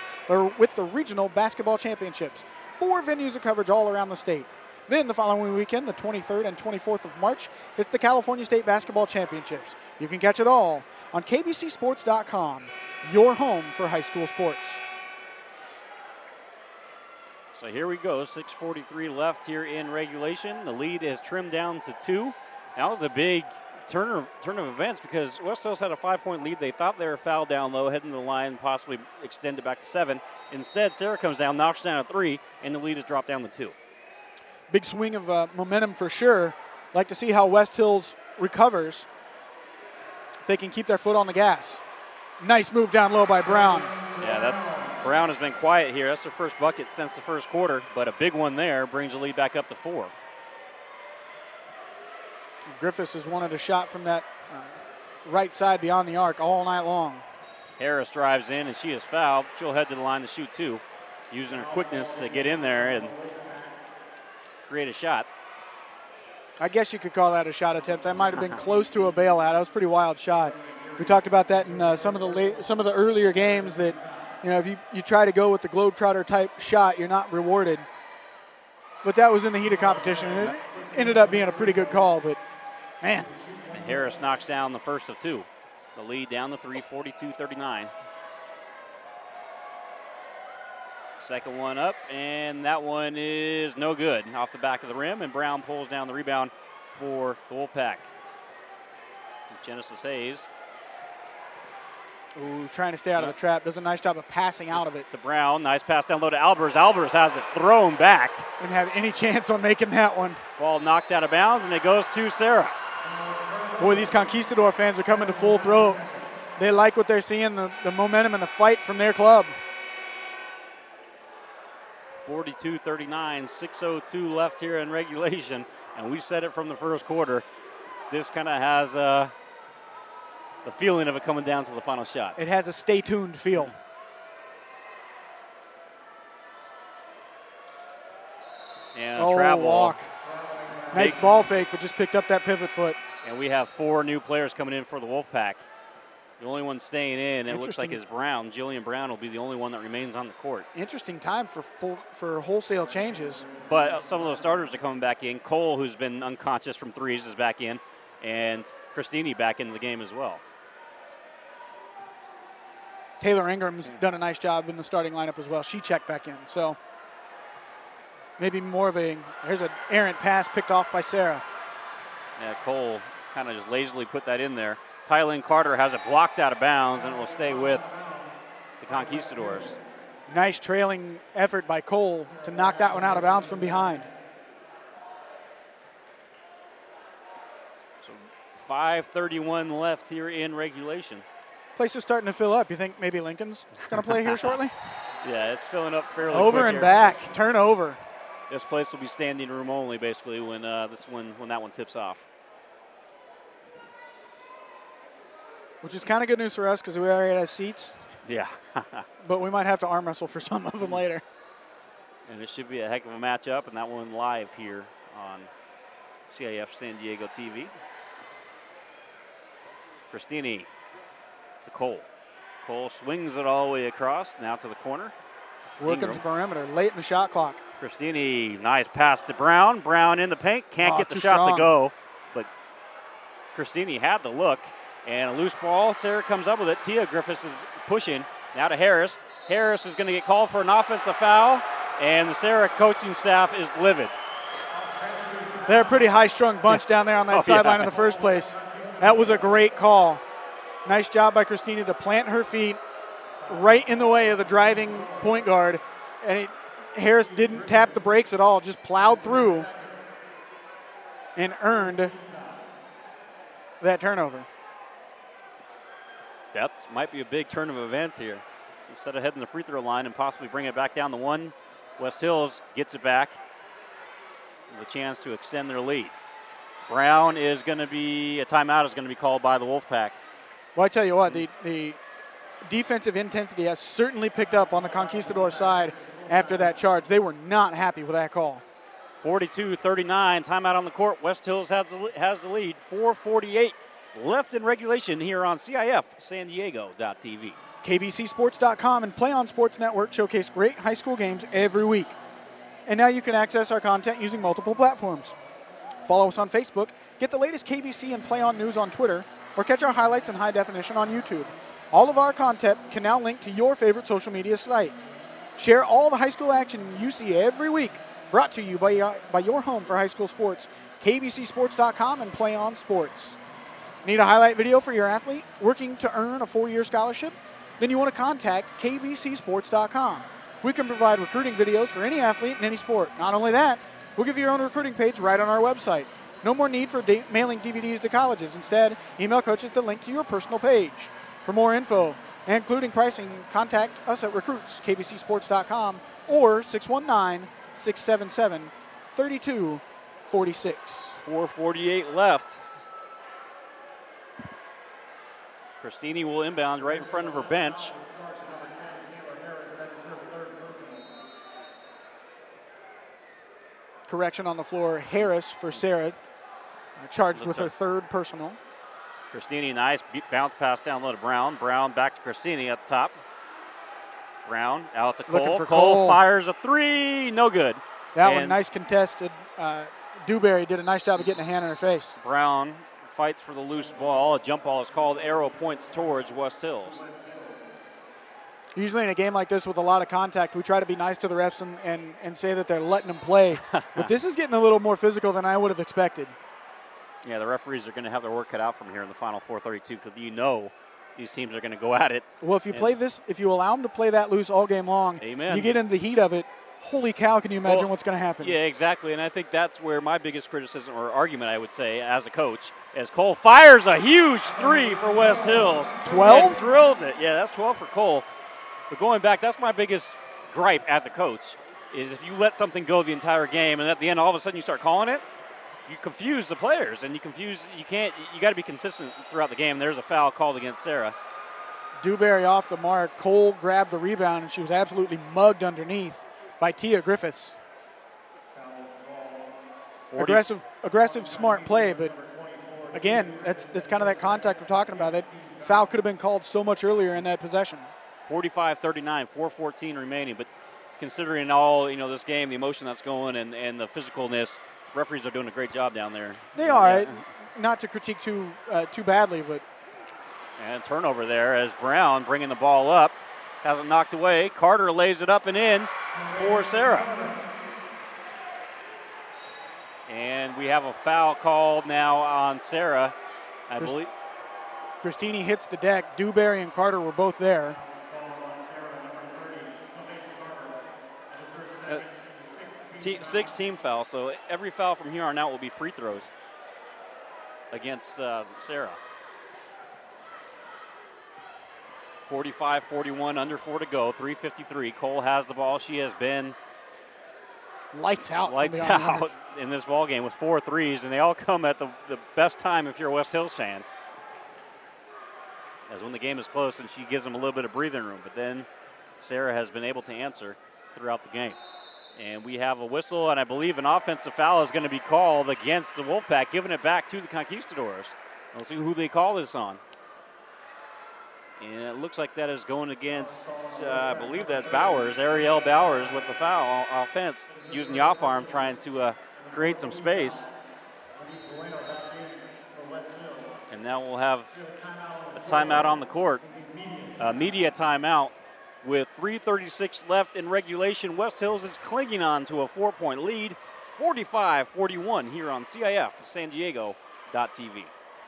with the regional basketball championships. 4 venues of coverage all around the state. Then the following weekend, the 23rd and 24th of March, it's the California State Basketball Championships. You can catch it all on KBCSports.com, your home for high school sports.
So here we go, 6:43 left here in regulation. The lead is trimmed down to 2. Now the big turn of events because West Hills had a 5-point lead. They thought they were fouled down low, heading to the line, possibly extend it back to 7. Instead, Serra comes down, knocks down a 3, and the lead is dropped down to 2.
Big swing of momentum for sure. Like to see how West Hills recovers. If they can keep their foot on the gas. Nice move down low by Brown.
Yeah, Brown has been quiet here. That's their first bucket since the first quarter, but a big one there brings the lead back up to 4.
Griffiths has wanted a shot from that right side beyond the arc all night long.
Harris drives in, and she is fouled. She'll head to the line to shoot 2, using her quickness to get in there and create a shot.
I guess you could call that a shot attempt. That might have been close to a bailout. That was a pretty wild shot. We talked about that in some of the earlier games that, you know, if you try to go with the Globetrotter type shot, you're not rewarded. But that was in the heat of competition. And it ended up being a pretty good call, but man.
And Harris knocks down the first of 2. The lead down to 3, 42-39. Second one up, and that one is no good. Off the back of the rim, and Brown pulls down the rebound for the Wolfpack. Genesis Hayes.
Ooh, trying to stay out of the trap. Does a nice job of passing out of it.
To Brown. Nice pass down low to Albers. Albers has it thrown back.
Didn't have any chance on making that one.
Ball knocked out of bounds, and it goes to Serra.
Boy, these Conquistador fans are coming to full throat. They like what they're seeing, the momentum and the fight from their club.
42-39, 6:02 left here in regulation, and we said it from the first quarter. This kind of has the feeling of it coming down to the final shot.
It has a stay tuned feel.
And travel.
Walk. Nice ball fake, but just picked up that pivot foot.
And we have 4 new players coming in for the Wolfpack. The only one staying in, it looks like, is Brown. Jillian Brown will be the only one that remains on the court.
Interesting time for wholesale changes.
But some of those starters are coming back in. Cole, who's been unconscious from threes, is back in. And Christini back into the game as well.
Taylor Ingram's done a nice job in the starting lineup as well. She checked back in. So maybe more of here's an errant pass picked off by Serra.
Yeah, Cole kind of just lazily put that in there. Tylin Carter has it blocked out of bounds, and it will stay with the Conquistadors.
Nice trailing effort by Cole to knock that one out of bounds from behind.
So 5:31 left here in regulation.
Place is starting to fill up. You think maybe Lincoln's going to play here shortly?
Yeah, it's filling up fairly
over
quick
and
here.
back, turnover.
This place will be standing room only, basically, when that one tips off.
Which is kind of good news for us because we already have seats.
Yeah.
But we might have to arm wrestle for some of them later.
And it should be a heck of a matchup, and that one live here on CIF San Diego TV. Christini to Cole. Cole swings it all the way across, now to the corner.
Working the perimeter, late in the shot clock.
Christini, nice pass to Brown. Brown in the paint, can't get the
too
shot
strong
to go. But Christini had the look. And a loose ball, Serra comes up with it. Tia Griffiths is pushing, now to Harris. Harris is going to get called for an offensive foul, and the Serra coaching staff is livid.
They're a pretty high-strung bunch down there on that sideline in the first place. That was a great call. Nice job by Christina to plant her feet right in the way of the driving point guard. And Harris didn't tap the brakes at all, just plowed through and earned that turnover.
That might be a big turn of events here. Instead of heading the free throw line and possibly bring it back down to one, West Hills gets it back with a chance to extend their lead. Brown is going to be, a timeout is going to be called by the Wolfpack.
Well, I tell you what, the defensive intensity has certainly picked up on the Conquistador side after that charge. They were not happy with that call.
42-39, timeout on the court. West Hills has the lead. 4:48 left in regulation here on CIF San Diego.tv.
KBCSports.com and Play On Sports Network showcase great high school games every week. And now you can access our content using multiple platforms. Follow us on Facebook, get the latest KBC and Play On news on Twitter, or catch our highlights in high definition on YouTube. All of our content can now link to your favorite social media site. Share all the high school action you see every week, brought to you by your home for high school sports, KBCSports.com and Play On Sports. Need a highlight video for your athlete working to earn a 4-year scholarship? Then you want to contact KBCSports.com. We can provide recruiting videos for any athlete in any sport. Not only that, we'll give you your own recruiting page right on our website. No more need for mailing DVDs to colleges. Instead, email coaches the link to your personal page. For more info, including pricing, contact us at recruits@kbcsports.com or 619-677-3246.
4:48 left. Christini will inbound right in front of her bench.
Correction on the floor, Harris for Serra, charged with her third personal.
Christini, nice bounce pass down low to Brown. Brown back to Christini up top. Brown out to Cole. Cole fires a three, no good.
That one, nice contested. Dewberry did a nice job of getting a hand in her face.
Brown fights for the loose ball. A jump ball is called. Arrow points towards West Hills.
Usually in a game like this with a lot of contact, we try to be nice to the refs and say that they're letting them play. But this is getting a little more physical than I would have expected.
Yeah, the referees are going to have their work cut out from here in the final 4:32 because these teams are going to go at it.
Well, if you play this, if you allow them to play that loose all game long,
amen.
You get into the heat of it, holy cow, can you imagine what's going to happen?
Yeah, exactly, and I think that's where my biggest criticism or argument, I would say, as a coach, is Cole fires a huge three for West Hills.
12?
And drilled it. Yeah, that's 12 for Cole. But going back, that's my biggest gripe as a coach, is if you let something go the entire game and at the end all of a sudden you start calling it, you confuse the players and you got to be consistent throughout the game. There's a foul called against Serra.
Dewberry off the mark. Cole grabbed the rebound and she was absolutely mugged underneath by Tia Griffiths. Aggressive, smart play, but again, that's kind of that contact we're talking about. That foul could have been called so much earlier in that possession.
45-39, 4:14 remaining. But considering all this game, the emotion that's going, and the physicalness, referees are doing a great job down there.
They are. Not to critique too badly, but.
And turnover there as Brown bringing the ball up, has it knocked away. Carter lays it up and in for Serra. And we have a foul called now on Serra, I believe.
Christini hits the deck. Dewberry and Carter were both there.
Sixth team foul, so every foul from here on out will be free throws against Serra. 45-41, under 4 to go, 3:53. Cole has the ball. She has been
lights out
in this ball game with 4 threes, and they all come at the best time if you're a West Hills fan. As when the game is close and she gives them a little bit of breathing room, but then Serra has been able to answer throughout the game. And we have a whistle, and I believe an offensive foul is going to be called against the Wolfpack, giving it back to the Conquistadors. We'll see who they call this on. And it looks like that is going against, I believe that's Bowers, Ariel Bowers with the foul offense, using the off arm, trying to create some space. And now we'll have a timeout on the court. Media timeout with 3:36 left in regulation. West Hills is clinging on to a 4-point lead, 45-41 here on CIF San Diego.tv.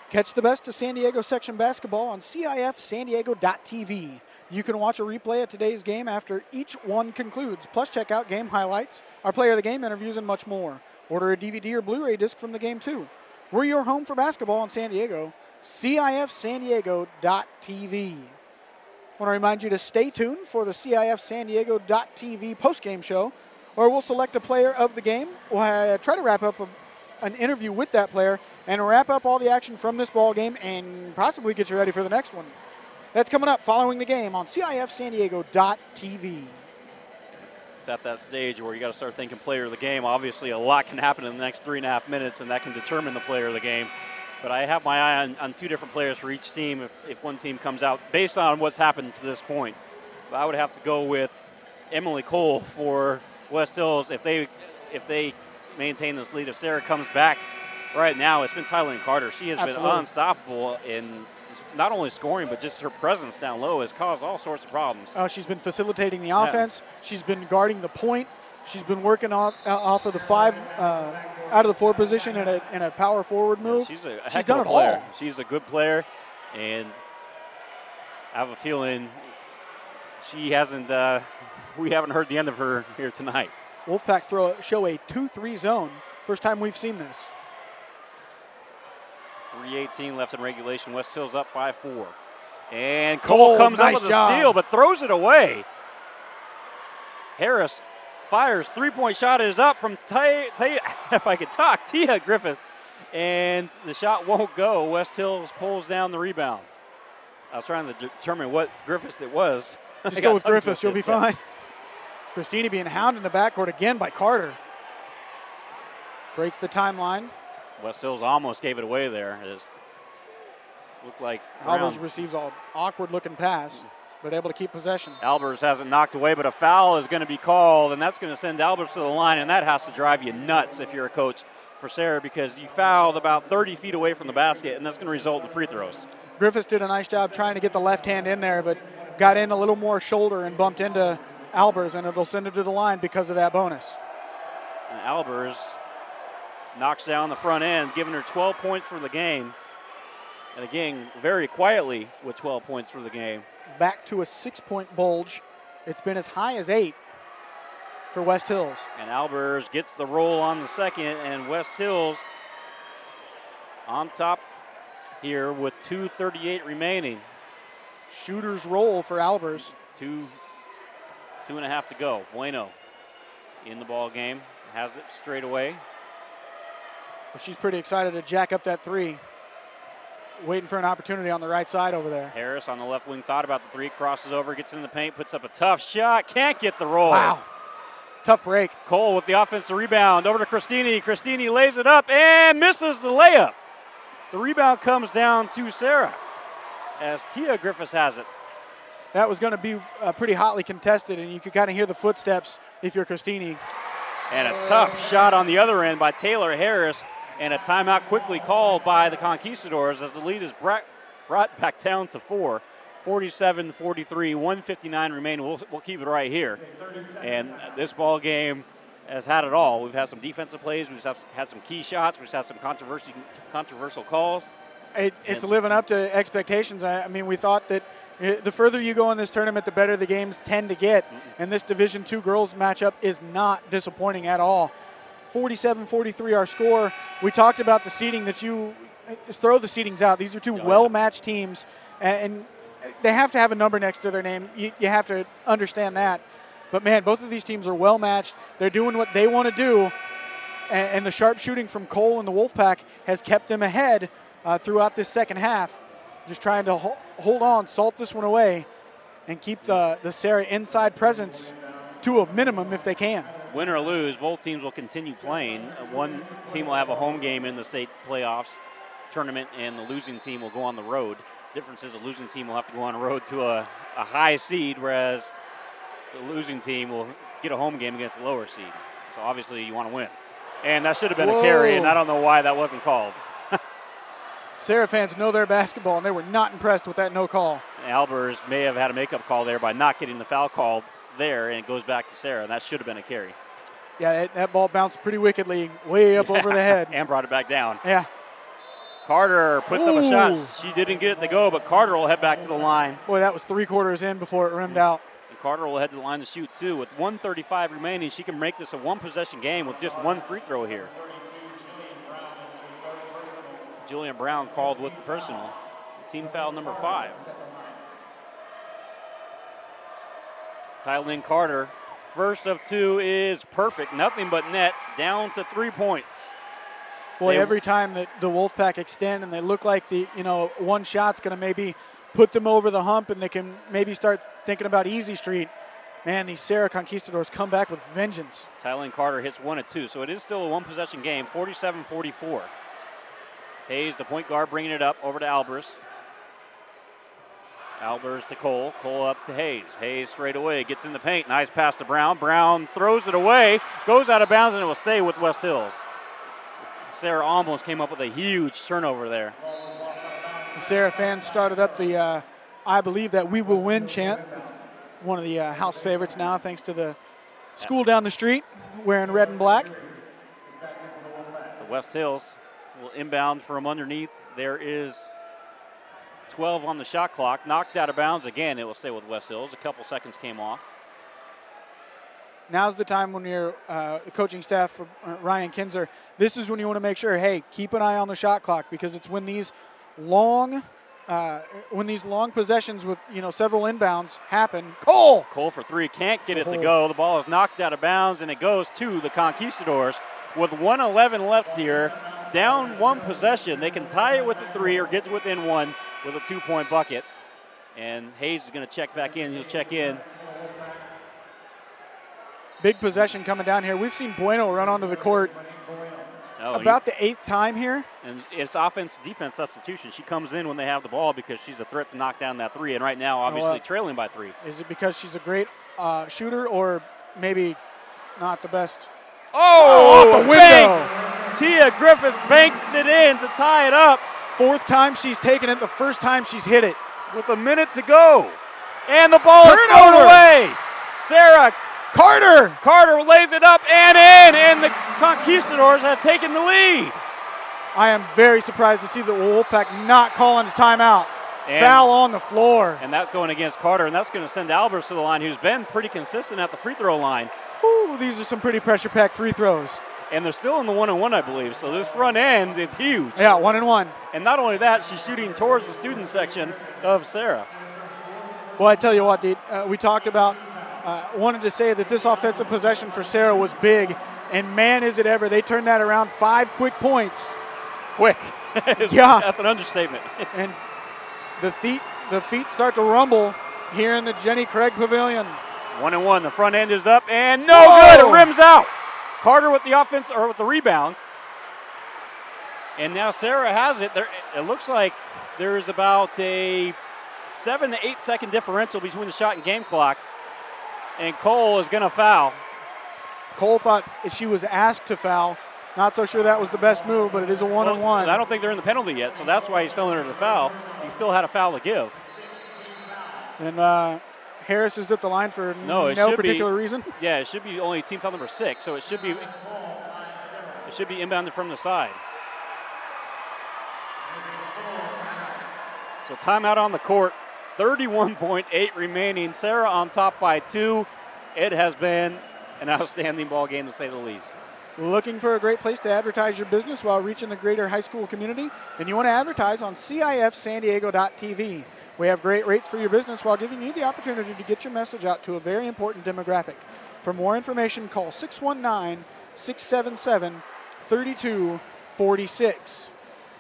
Catch the best of San Diego section basketball on CIF San Diego.tv. You can watch a replay of today's game after each one concludes. Plus, check out game highlights, our player of the game interviews, and much more. Order a DVD or Blu-ray disc from the game, too. We're your home for basketball in San Diego. CIF San Diego.tv. I want to remind you to stay tuned for the CIF San Diego.tv postgame show, where we'll select a player of the game. We'll try to wrap up an interview with that player and wrap up all the action from this ball game and possibly get you ready for the next one. That's coming up following the game on CIF San Diego.tv.
It's at that stage where you got to start thinking player of the game. Obviously, a lot can happen in the next 3.5 minutes, and that can determine the player of the game. But I have my eye on two different players for each team if one team comes out based on what's happened to this point. But I would have to go with Emily Cole for West Hills if they maintain this lead. If Serra comes back right now, it's been Tyler Carter. She has been unstoppable in not only scoring, but just her presence down low has caused all sorts of problems.
She's been facilitating the offense. She's been guarding the point. She's been working off of the five, out of the four position in a power forward move.
She's done it all. She's a good player, and I have a feeling she hasn't. We haven't heard the end of her here tonight.
Wolfpack show a 2-3 zone. First time we've seen this.
3:18 left in regulation. West Hills up by 4. And Cole comes up with a steal, but throws it away. Harris fires. Three-point shot is up from if I could talk, Tia Griffith. And the shot won't go. West Hills pulls down the rebound. I was trying to determine what Griffith it was.
Just go with Griffiths. You'll be fine. Christina being hounded in the backcourt again by Carter. Breaks the timeline.
West Hills almost gave it away there. It just looked like
Albers receives an awkward-looking pass, but able to keep possession.
Albers hasn't knocked away, but a foul is going to be called, and that's going to send Albers to the line, and that has to drive you nuts if you're a coach for Serra, because you fouled about 30 feet away from the basket, and that's going to result in free throws.
Griffiths did a nice job trying to get the left hand in there, but got in a little more shoulder and bumped into Albers, and it'll send it to the line because of that bonus.
And Albers knocks down the front end, giving her 12 points for the game. And again, very quietly with 12 points for the game.
Back to a 6-point bulge. It's been as high as 8 for West Hills.
And Albers gets the roll on the second, and West Hills on top here with 2:38 remaining.
Shooter's roll for Albers.
2.5 to go. Bueno in the ball game, has it straight away.
Well, she's pretty excited to jack up that three. Waiting for an opportunity on the right side over there.
Harris on the left wing thought about the three, crosses over, gets in the paint, puts up a tough shot, can't get the roll.
Wow. Tough break.
Cole with the offensive rebound, over to Christini. Christini lays it up and misses the layup. The rebound comes down to Serra as Tia Griffiths has it.
That was going to be pretty hotly contested, and you could kind of hear the footsteps if you're Christini.
And a tough shot on the other end by Taylor Harris, and a timeout quickly called by the Conquistadors as the lead is brought back down to 4. 47-43, 1:59 remaining. We'll keep it right here. And this ball game has had it all. We've had some defensive plays. We've had some key shots. We've had some controversial calls.
It's living up to expectations. I mean, we thought that the further you go in this tournament, the better the games tend to get. And this Division II girls matchup is not disappointing at all. 47-43 our score. We talked about the seeding that you throw the seedings out. These are two well-matched teams, and they have to have a number next to their name. You have to understand that. But, man, both of these teams are well-matched. They're doing what they want to do, and the sharp shooting from Cole and the Wolfpack has kept them ahead throughout this second half. Just trying to hold on, salt this one away, and keep the Serra inside presence to a minimum if they can.
Win or lose, both teams will continue playing. One team will have a home game in the state playoffs tournament, and the losing team will go on the road Difference is a losing team will have to go on the road to a high seed, whereas the losing team will get a home game against the lower seed. So obviously you want to win. And that should have been a carry, and I don't know why that wasn't called.
Serra fans know their basketball, and they were not impressed with that no call.
Albers may have had a makeup call there by not getting the foul called there, and it goes back to Serra, and that should have been a carry.
Yeah, that ball bounced pretty wickedly way up over the head.
And brought it back down.
Yeah.
Carter puts up a shot. She didn't get it to go, but Carter will head back to the line.
Boy, that was 3/4 in before it rimmed out.
And Carter will head to the line to shoot, too. With 1:35 remaining, she can make this a one-possession game with just one free throw here. Julian Brown called with the personal. Team foul number 5. Tylin Carter, first of 2 is perfect. Nothing but net, down to 3 points.
Boy, every time that the Wolfpack extend and they look like one shot's going to maybe put them over the hump and they can maybe start thinking about easy street, man, these Serra Conquistadors come back with vengeance.
Tylin Carter hits 1 of 2, so it is still a one-possession game, 47-44. Hayes, the point guard, bringing it up over to Albers. Albers to Cole. Cole up to Hayes. Hayes straight away, gets in the paint. Nice pass to Brown. Brown throws it away, goes out of bounds, and it will stay with West Hills. Serra almost came up with a huge turnover there.
The Serra fans started up the I believe that we will win chant. One of the house favorites now, thanks to the school down the street wearing red and black.
So West Hills will inbound from underneath. There is 12 on the shot clock. Knocked out of bounds again. It will stay with West Hills. A couple seconds came off.
Now's the time when you're coaching staff for Ryan Kinzer. This is when you want to make sure, hey, keep an eye on the shot clock, because it's when these long possessions with several inbounds happen. Cole
for 3, can't get it to go. The ball is knocked out of bounds, and it goes to the Conquistadors with 1:11 left here. Down one possession. They can tie it with the 3 or get within 1 with a 2-point bucket. And Hayes is going to check back in. He'll check in.
Big possession coming down here. We've seen Bueno run onto the court about the 8th time here.
And it's offense-defense substitution. She comes in when they have the ball because she's a threat to knock down that 3. And right now, obviously, trailing by 3.
Is it because she's a great shooter, or maybe not the best?
Oh, off the window. Tia Griffith banks it in to tie it up.
4th time she's taken it, the 1st time she's hit it.
With a minute to go. And the ball is thrown away. Serra Carter lays it up and in, and the Conquistadors have taken the lead.
I am very surprised to see the Wolfpack not calling a timeout. Foul on the floor.
And that going against Carter, and that's going to send Albers to the line, who's been pretty consistent at the free throw line.
Ooh, these are some pretty pressure-packed free throws.
And they're still in the 1-on-1, I believe. So this front end is huge.
Yeah, 1-on-1.
And not only that, she's shooting towards the student section of Serra.
Well, I tell you what, we talked about, wanted to say that this offensive possession for Serra was big. And man, is it ever. They turned that around. 5 quick points.
Quick.
Yeah.
That's an understatement.
And the feet start to rumble here in the Jenny Craig Pavilion.
1-on-1. The front end is up and good. It rims out. Carter with the offense, or with the rebound. And now Serra has it. It looks like there's about a 7 to 8 second differential between the shot and game clock. And Cole is going to foul.
Cole thought she was asked to foul. Not so sure that was the best move, but it is a 1-on-1.
Well, I don't think they're in the penalty yet, so that's why he's telling her to foul. He still had a foul to give.
And Harris is at the line for no particular reason.
Yeah, it should be only team foul number 6, so it should be inbounded from the side. So timeout on the court. 31.8 remaining. Serra on top by 2. It has been an outstanding ball game, to say the least.
Looking for a great place to advertise your business while reaching the greater high school community? Then you want to advertise on CIFSandiego.tv. We have great rates for your business while giving you the opportunity to get your message out to a very important demographic. For more information, call 619-677-3246.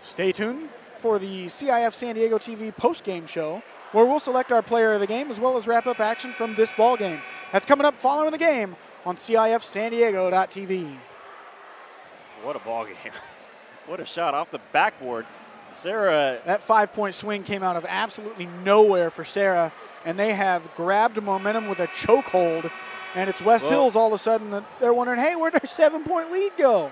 Stay tuned for the CIF San Diego TV postgame show, where we'll select our player of the game as well as wrap up action from this ball game. That's coming up following the game on CIFSandiego.tv.
What a ball game. What a shot off the backboard. Serra.
That 5-point swing came out of absolutely nowhere for Serra, and they have grabbed momentum with a chokehold. And it's West Hills all of a sudden that they're wondering, hey, where'd their 7-point lead go?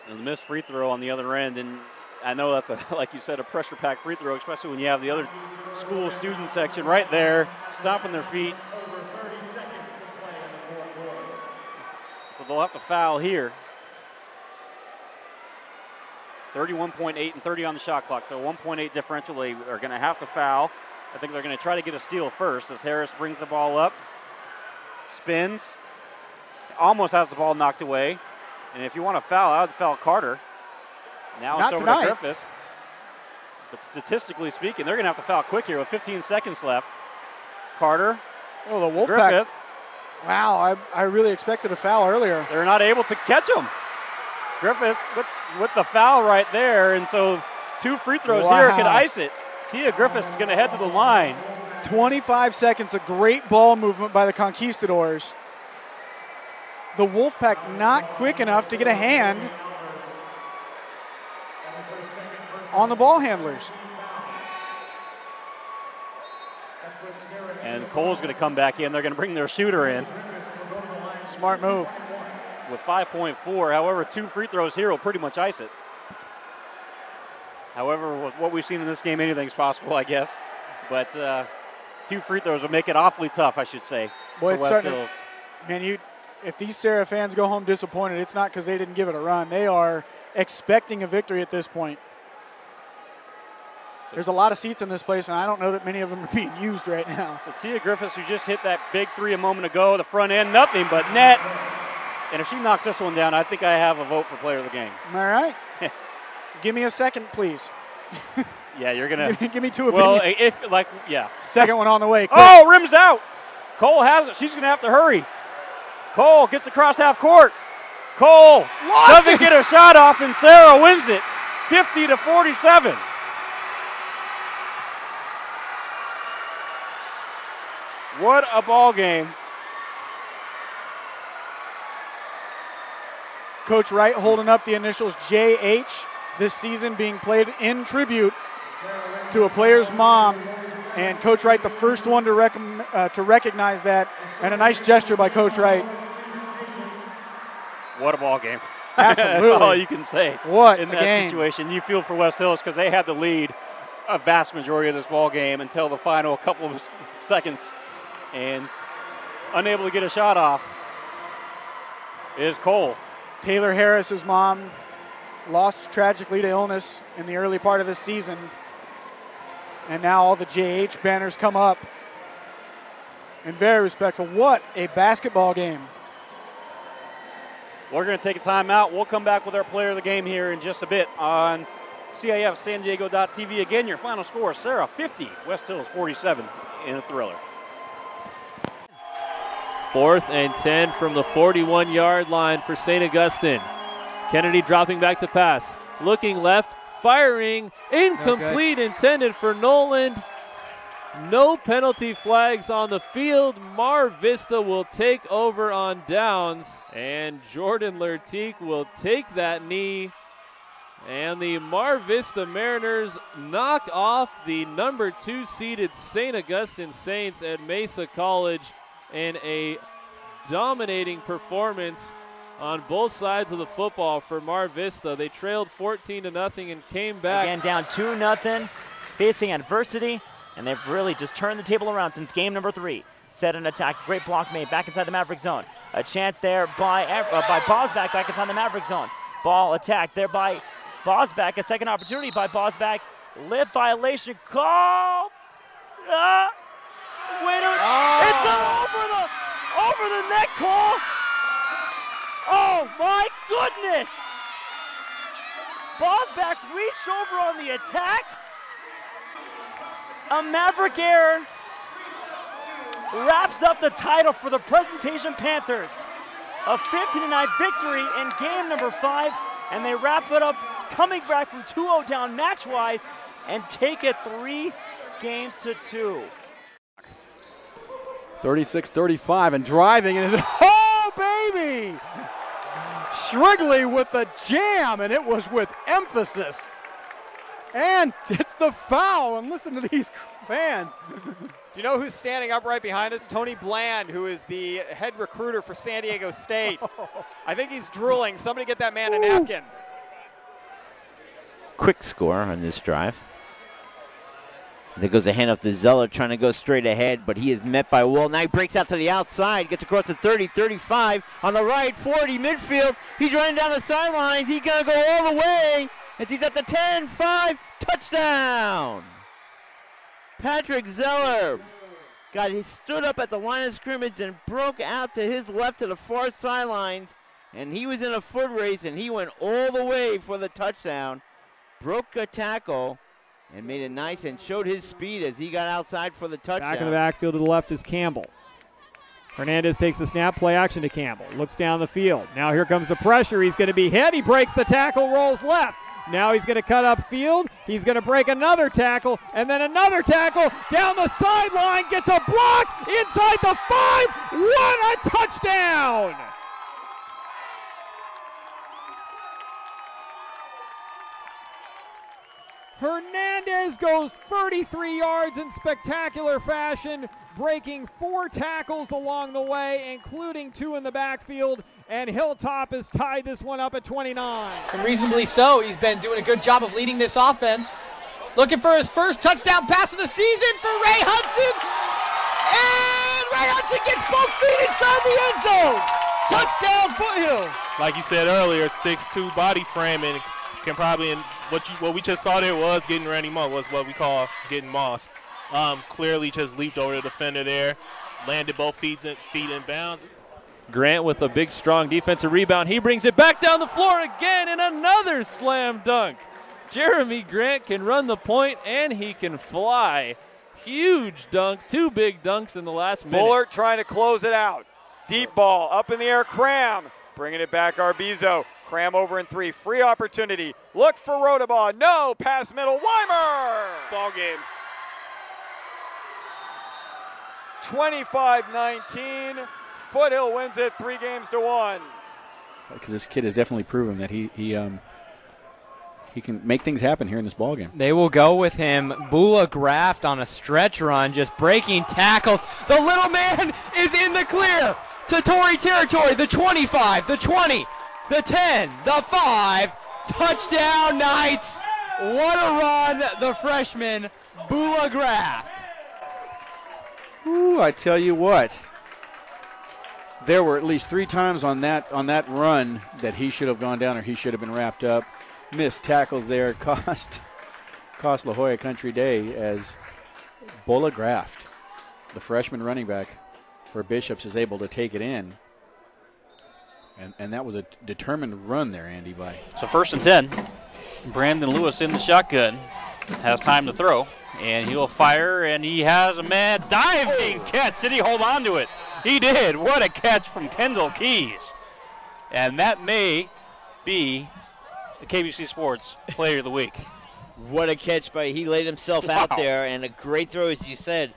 And the missed free throw on the other end, and I know that's, like you said, a pressure-packed free throw, especially when you have the other school student section right there, stomping their feet. So they'll have to foul here. 31.8 and 30 on the shot clock, so 1.8 differential. They are going to have to foul. I think they're going to try to get a steal first as Harris brings the ball up, spins, almost has the ball knocked away. And if you want to foul, I would foul Carter. Now
Not
it's over
tonight.
to Griffiths. But statistically speaking, they're going to have to foul quick here with 15 seconds left. Carter.
Oh, the Wolfpack.
Griffith.
Wow, I really expected a foul earlier.
They're not able to catch him. Griffith with the foul right there, and so 2 free throws here could ice it. Tia Griffiths is going to head to the line.
25 seconds, a great ball movement by the Conquistadors. The Wolfpack not quick enough to get a hand on the ball handlers.
And Cole's going to come back in. They're going to bring their shooter in.
Smart move.
With 5.4, however, 2 free throws here will pretty much ice it. However, with what we've seen in this game, anything's possible, I guess. But 2 free throws will make it awfully tough, I should say,
Boy,
for West Hills.
Man, if these Serra fans go home disappointed, it's not because they didn't give it a run. They are expecting a victory at this point. There's a lot of seats in this place, and I don't know that many of them are being used right now.
So Tia Griffiths, who just hit that big 3 a moment ago, the front end, nothing but net. And if she knocks this one down, I think I have a vote for player of the game.
All right. Give me a second, please.
Yeah, you're going to.
Give me 2
Well,
opinions.
yeah.
Second one on the way. Quick.
Oh, rims out. Cole has it. She's going to have to hurry. Cole gets across half court. Cole doesn't get a shot off, and Serra wins it 50-47. What a ball game.
Coach Wright holding up the initials JH this season, being played in tribute to a player's mom. And Coach Wright, the first one to recognize that, and a nice gesture by Coach Wright.
What a ball game.
Absolutely.
That's all you can say.
What
in
a
that
game.
situation. You feel for West Hills because they had the lead a vast majority of this ball game until the final couple of seconds, and unable to get a shot off is Cole.
Taylor Harris's mom lost tragically to illness in the early part of this season. And now all the JH banners come up. And very respectful. What a basketball game.
We're going to take a timeout. We'll come back with our player of the game here in just a bit on CIF San Diego.tv. Again, your final score, Serra 50, West Hills 47 in a thriller.
4th and 10 from the 41-yard line for St. Augustine. Kennedy dropping back to pass. Looking left, firing, incomplete, intended for Noland. No penalty flags on the field. Mar Vista will take over on downs, and Jordan Lertique will take that knee. And the Mar Vista Mariners knock off the number 2 seeded St. Augustine Saints at Mesa College in a dominating performance on both sides of the football for Mar Vista. They trailed 14-0 and came back.
Again, down 2-0, facing adversity, and they've really just turned the table around since game number 3. Set an attack, great block made back inside the Maverick zone. A chance there by Bosback back inside the Maverick zone. Ball attacked there by Bosback, a second opportunity by Bosback. Lift violation call. It's over the net call. Oh my goodness! Bosback reached over on the attack. A Maverick error wraps up the title for the Presentation Panthers. A 15-9 victory in game number 5, and they wrap it up coming back from 2-0 down match-wise and take it 3-2.
36-35 and driving, and oh, baby! Shrigley with the jam, and it was with emphasis. and it's the foul. And listen to these fans.
Do you know who's standing up right behind us? Tony Bland, who is the head recruiter for San Diego State. I think he's drooling. Somebody get that man a napkin.
Quick score on this drive. There goes a handoff to Zeller, trying to go straight ahead, but he is met by Wall. Now he breaks out to the outside, gets across the 30, 35, on the right, 40, midfield. He's running down the sidelines. He's going to go all the way as he's at the 10, 5, touchdown. Patrick Zeller he stood up at the line of scrimmage and broke out to his left to the far sidelines, and he was in a foot race, and he went all the way for the touchdown. Broke a tackle and made it nice and showed his speed as he got outside for the touchdown.
Back in the backfield to the left is Campbell. Hernandez takes a snap, play action to Campbell. Looks down the field. Now here comes the pressure. He's going to be hit. He breaks the tackle, rolls left. Now he's going to cut upfield. He's going to break another tackle, and then another tackle down the sideline. Gets a block inside the 5. What a touchdown! Hernandez goes 33 yards in spectacular fashion, breaking 4 tackles along the way, including 2 in the backfield, and Hilltop has tied this one up at 29.
And reasonably so. He's been doing a good job of leading this offense. Looking for his first touchdown pass of the season for Ray Hudson. And Ray Hudson gets both feet inside the end zone. Touchdown, Foothill.
Like you said earlier, 6'2" body frame, and can probably, what we just thought it was, getting Randy Moss, was what we call getting Moss. Clearly just leaped over the defender there, landed both feet in bounds.
Grant with a big, strong defensive rebound. He brings it back down the floor again, and another slam dunk. Jeremy Grant can run the point, and he can fly. Huge dunk, 2 big dunks in the last minute.
Bullard trying to close it out. Deep ball, up in the air, Cram. Bringing it back, Arbizo. Cram over in 3, free opportunity. Look for Rodabaugh, no, pass middle, Weimer. Ball game. 25-19. Foothill wins it 3-1.
Because this kid has definitely proven that he can make things happen here in this ball game.
They will go with him. Bula Graft on a stretch run, just breaking tackles. The little man is in the clear to Tory territory. The 25, the 20, the 10, the 5. Touchdown, Knights. What a run, the freshman, Bula Graft.
Ooh, I tell you what. There were at least 3 times on that run that he should have gone down or he should have been wrapped up. Missed tackles there, cost La Jolla Country Day as Bula Graft, the freshman running back for Bishops, is able to take it in. And that was a determined run there, Andy, by.
So 1st and 10. Brandon Lewis in the shotgun. Has time to throw. And he'll fire, and he has a mad diving catch. Did he hold on to it? He did. What a catch from Kendall Keys. And that may be the KBC Sports Player of the Week.
What a catch he laid himself out there, and a great throw, as you said.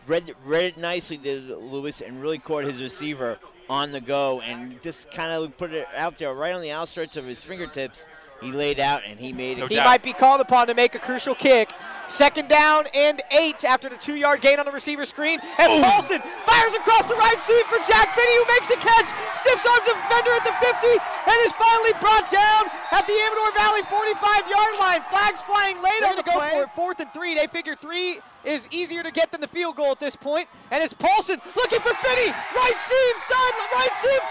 Read it nicely to Lewis and really caught his receiver on the go and just kind of put it out there right on the outstretch of his fingertips. He laid out and he made it.
He might be called upon to make a crucial kick. 2nd down and 8 after the 2-yard gain on the receiver screen. And Paulson fires across the right seam for Jack Finney, who makes the catch. Stiffs arms the defender at the 50 and is finally brought down at the Amador Valley 45-yard line. Flags flying late on the go for it. 4th and 3. They figure 3 is easier to get than the field goal at this point. And it's Paulson looking for Finney. Right seam,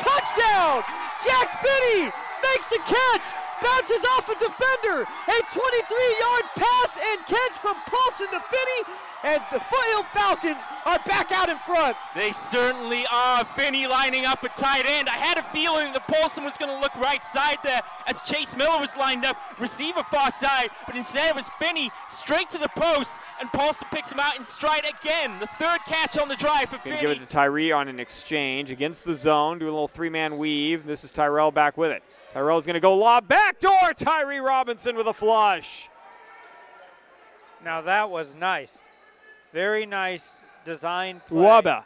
touchdown. Jack Finney makes the catch. Bounces off a defender. A 23-yard pass and catch from Paulson to Finney. And the Foothill Falcons are back out in front.
They certainly are. Finney lining up at tight end. I had a feeling that Paulson was going to look right side there as Chase Miller was lined up, receiver far side. But instead it was Finney straight to the post, and Paulson picks him out in stride again. The 3rd catch on the drive for Finney.
Give it to Tyree on an exchange against the zone. Do a little 3-man weave. This is Tyrell back with it. Tyrell's going to go lob backdoor. Tyree Robinson with a flush.
Now that was nice. Very nice design play.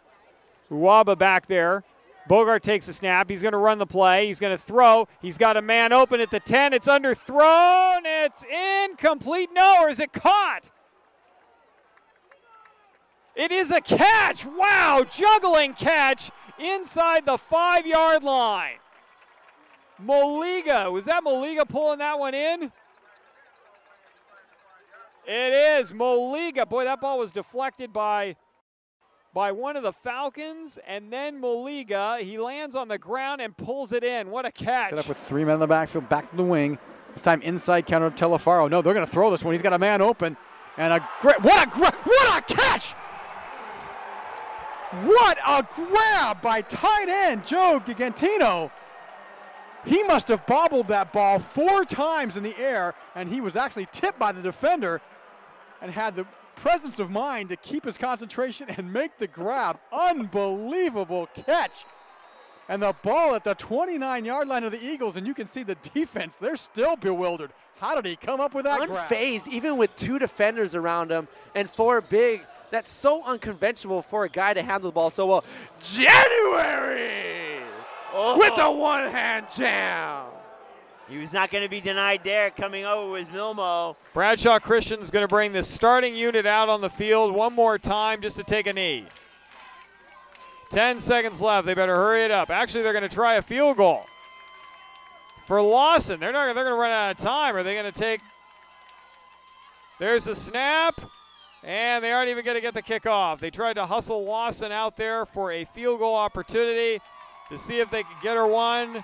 Uwaba back there. Bogart takes a snap. He's going to run the play. He's going to throw. He's got a man open at the 10. It's underthrown,
It's incomplete. No, or is it caught? It is a catch. Wow, juggling catch inside the 5-yard line. Moliga, was that Moliga pulling that one in? It is Moliga. Boy, that ball was deflected by one of the Falcons, and then Moliga, he lands on the ground and pulls it in. What a catch. Set up with 3 men in the backfield, back to the wing. This time inside counter to Telefaro. No, they're going to throw this one. He's got a man open. And what a catch! What a grab by tight end Joe Gigantino. He must have bobbled that ball 4 times in the air, and he was actually tipped by the defender and had the presence of mind to keep his concentration and make the grab. Unbelievable catch. And the ball at the 29-yard line of the Eagles, and you can see the defense, they're still bewildered. How did he come up with that grab?
Unfazed, even with 2 defenders around him and 4 big. That's so unconventional for a guy to handle the ball so well. January with the one-hand jam.
He was not going to be denied there. Coming over was Milmo.
Bradshaw Christian's going to bring the starting unit out on the field one more time just to take a knee. 10 seconds left. They better hurry it up. Actually, they're going to try a field goal. For Lawson, they're going to run out of time. Are they going to take? There's a snap, and they aren't even going to get the kickoff. They tried to hustle Lawson out there for a field goal opportunity to see if they could get her one.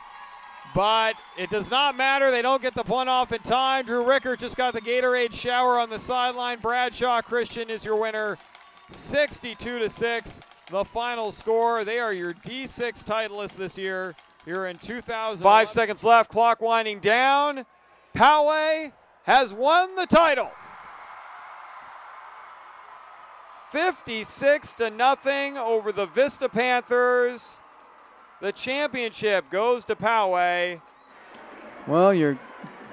But it does not matter. They don't get the punt off in time. Drew Rickert just got the Gatorade shower on the sideline. Bradshaw Christian is your winner, 62-6. The final score. They are your D6 titleists this year. Here in 2000. 5 seconds left. Clock winding down. Poway has won the title. 56-0 over the Vista Panthers. The championship goes to Poway. Well, your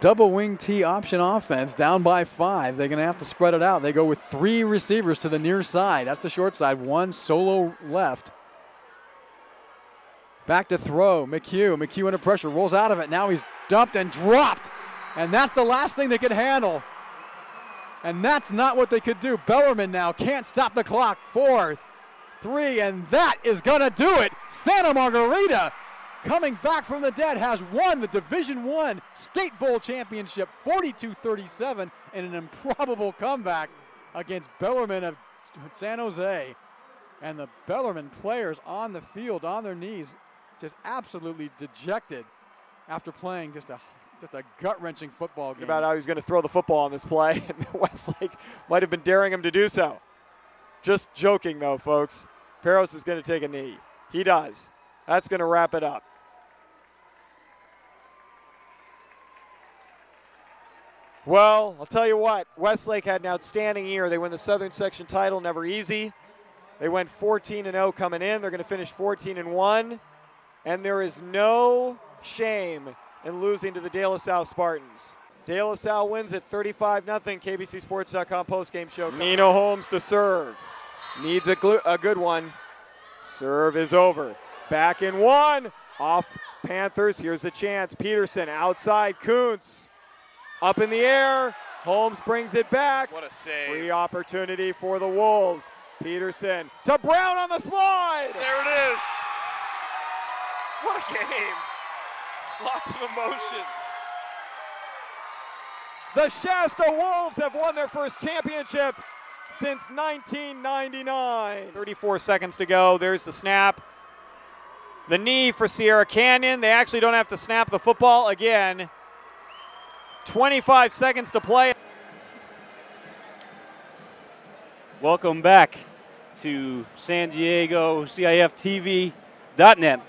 double wing T option offense down by 5. They're going to have to spread it out. They go with 3 receivers to the near side. That's the short side. 1 solo left. Back to throw. McHugh under pressure. Rolls out of it. Now he's dumped and dropped. And that's the last thing they could handle. And that's not what they could do. Bellarmine now can't stop the clock. 4, 3, and that is going to do it. Santa Margarita, coming back from the dead, has won the Division I State Bowl Championship 42-37 in an improbable comeback against Bellarmine of San Jose. And the Bellarmine players on the field, on their knees, just absolutely dejected after playing just a gut-wrenching football game. About how he was going to throw the football on this play, and Westlake might have been daring him to do so. Just joking, though, folks. Peros is going to take a knee. He does. That's going to wrap it up. Well, I'll tell you what. Westlake had an outstanding year. They win the Southern Section title, never easy. They went 14-0 coming in. They're going to finish 14-1. And there is no shame in losing to the De La Salle Spartans. De La Salle wins at 35-0. KBCSports.com postgame show. Nino Holmes to serve. Needs a good one. Serve is over. Back in 1. Off Panthers. Here's the chance. Peterson outside. Kuntz up in the air. Holmes brings it back. What a save. Free opportunity for the Wolves. Peterson to Brown on the slide.
There it is. What a game. Lots of emotions.
The Shasta Wolves have won their first championship since 1999. 34 seconds to go. There's the snap. The knee for Sierra Canyon. They actually don't have to snap the football again. 25 seconds to play.
Welcome back to San Diego CIFTV.net.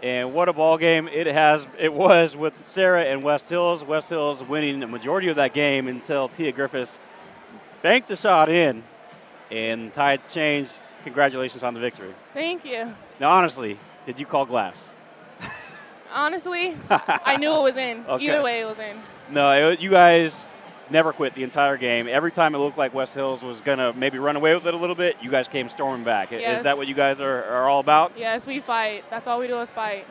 And what a ball game it was with Serra and West Hills. West Hills winning the majority of that game until Tia Griffiths banked the shot in, and tides changed. Congratulations on the victory.
Thank you.
Now, honestly, did you call glass?
Honestly, I knew it was in.
Okay.
Either way, it was in.
No, you guys never quit the entire game. Every time it looked like West Hills was going to maybe run away with it a little bit, you guys came storming back.
Yes.
Is that what you guys are all about?
Yes, we fight. That's all we do is fight.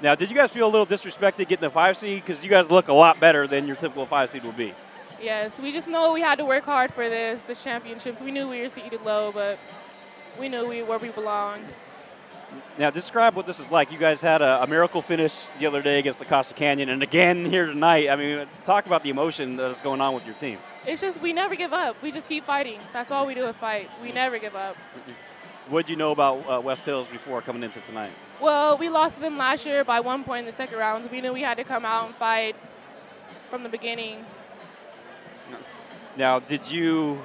Now, did you guys feel a little disrespected getting the 5 seed? Because you guys look a lot better than your typical 5 seed would be.
Yes, we just know we had to work hard for this championships. We knew we were seated low, but we knew where we belonged.
Now, describe what this is like. You guys had a miracle finish the other day against the Costa Canyon, and again here tonight. I mean, talk about the emotion that's going on with your team.
It's just we never give up. We just keep fighting. That's all we do is fight. We never give up.
What did you know about West Hills before coming into tonight?
Well, we lost to them last year by 1 point in the second round. So we knew we had to come out and fight from the beginning.
Now, do you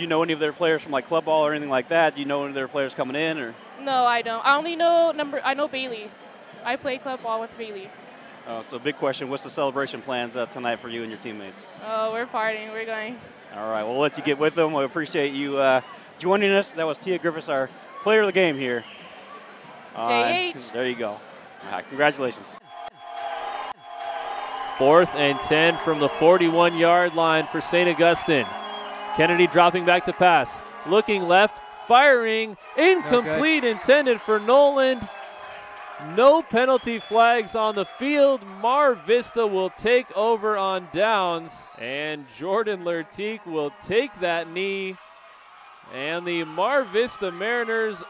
know any of their players from like club ball or anything like that? Do you know any of their players coming in or?
No, I don't. I only know I know Bailey. I play club ball with Bailey.
Oh, so big question. What's the celebration plans tonight for you and your teammates?
Oh, we're partying. We're going.
All right. We'll let you get with them. We appreciate you joining us. That was Tia Griffiths, our player of the game here.
JH.
There you go. All right, congratulations.
4th and 10 from the 41-yard line for St. Augustine. Kennedy dropping back to pass. Looking left, firing, incomplete, intended for Noland. No penalty flags on the field. Mar Vista will take over on downs, and Jordan Lertique will take that knee. And the Mar Vista Mariners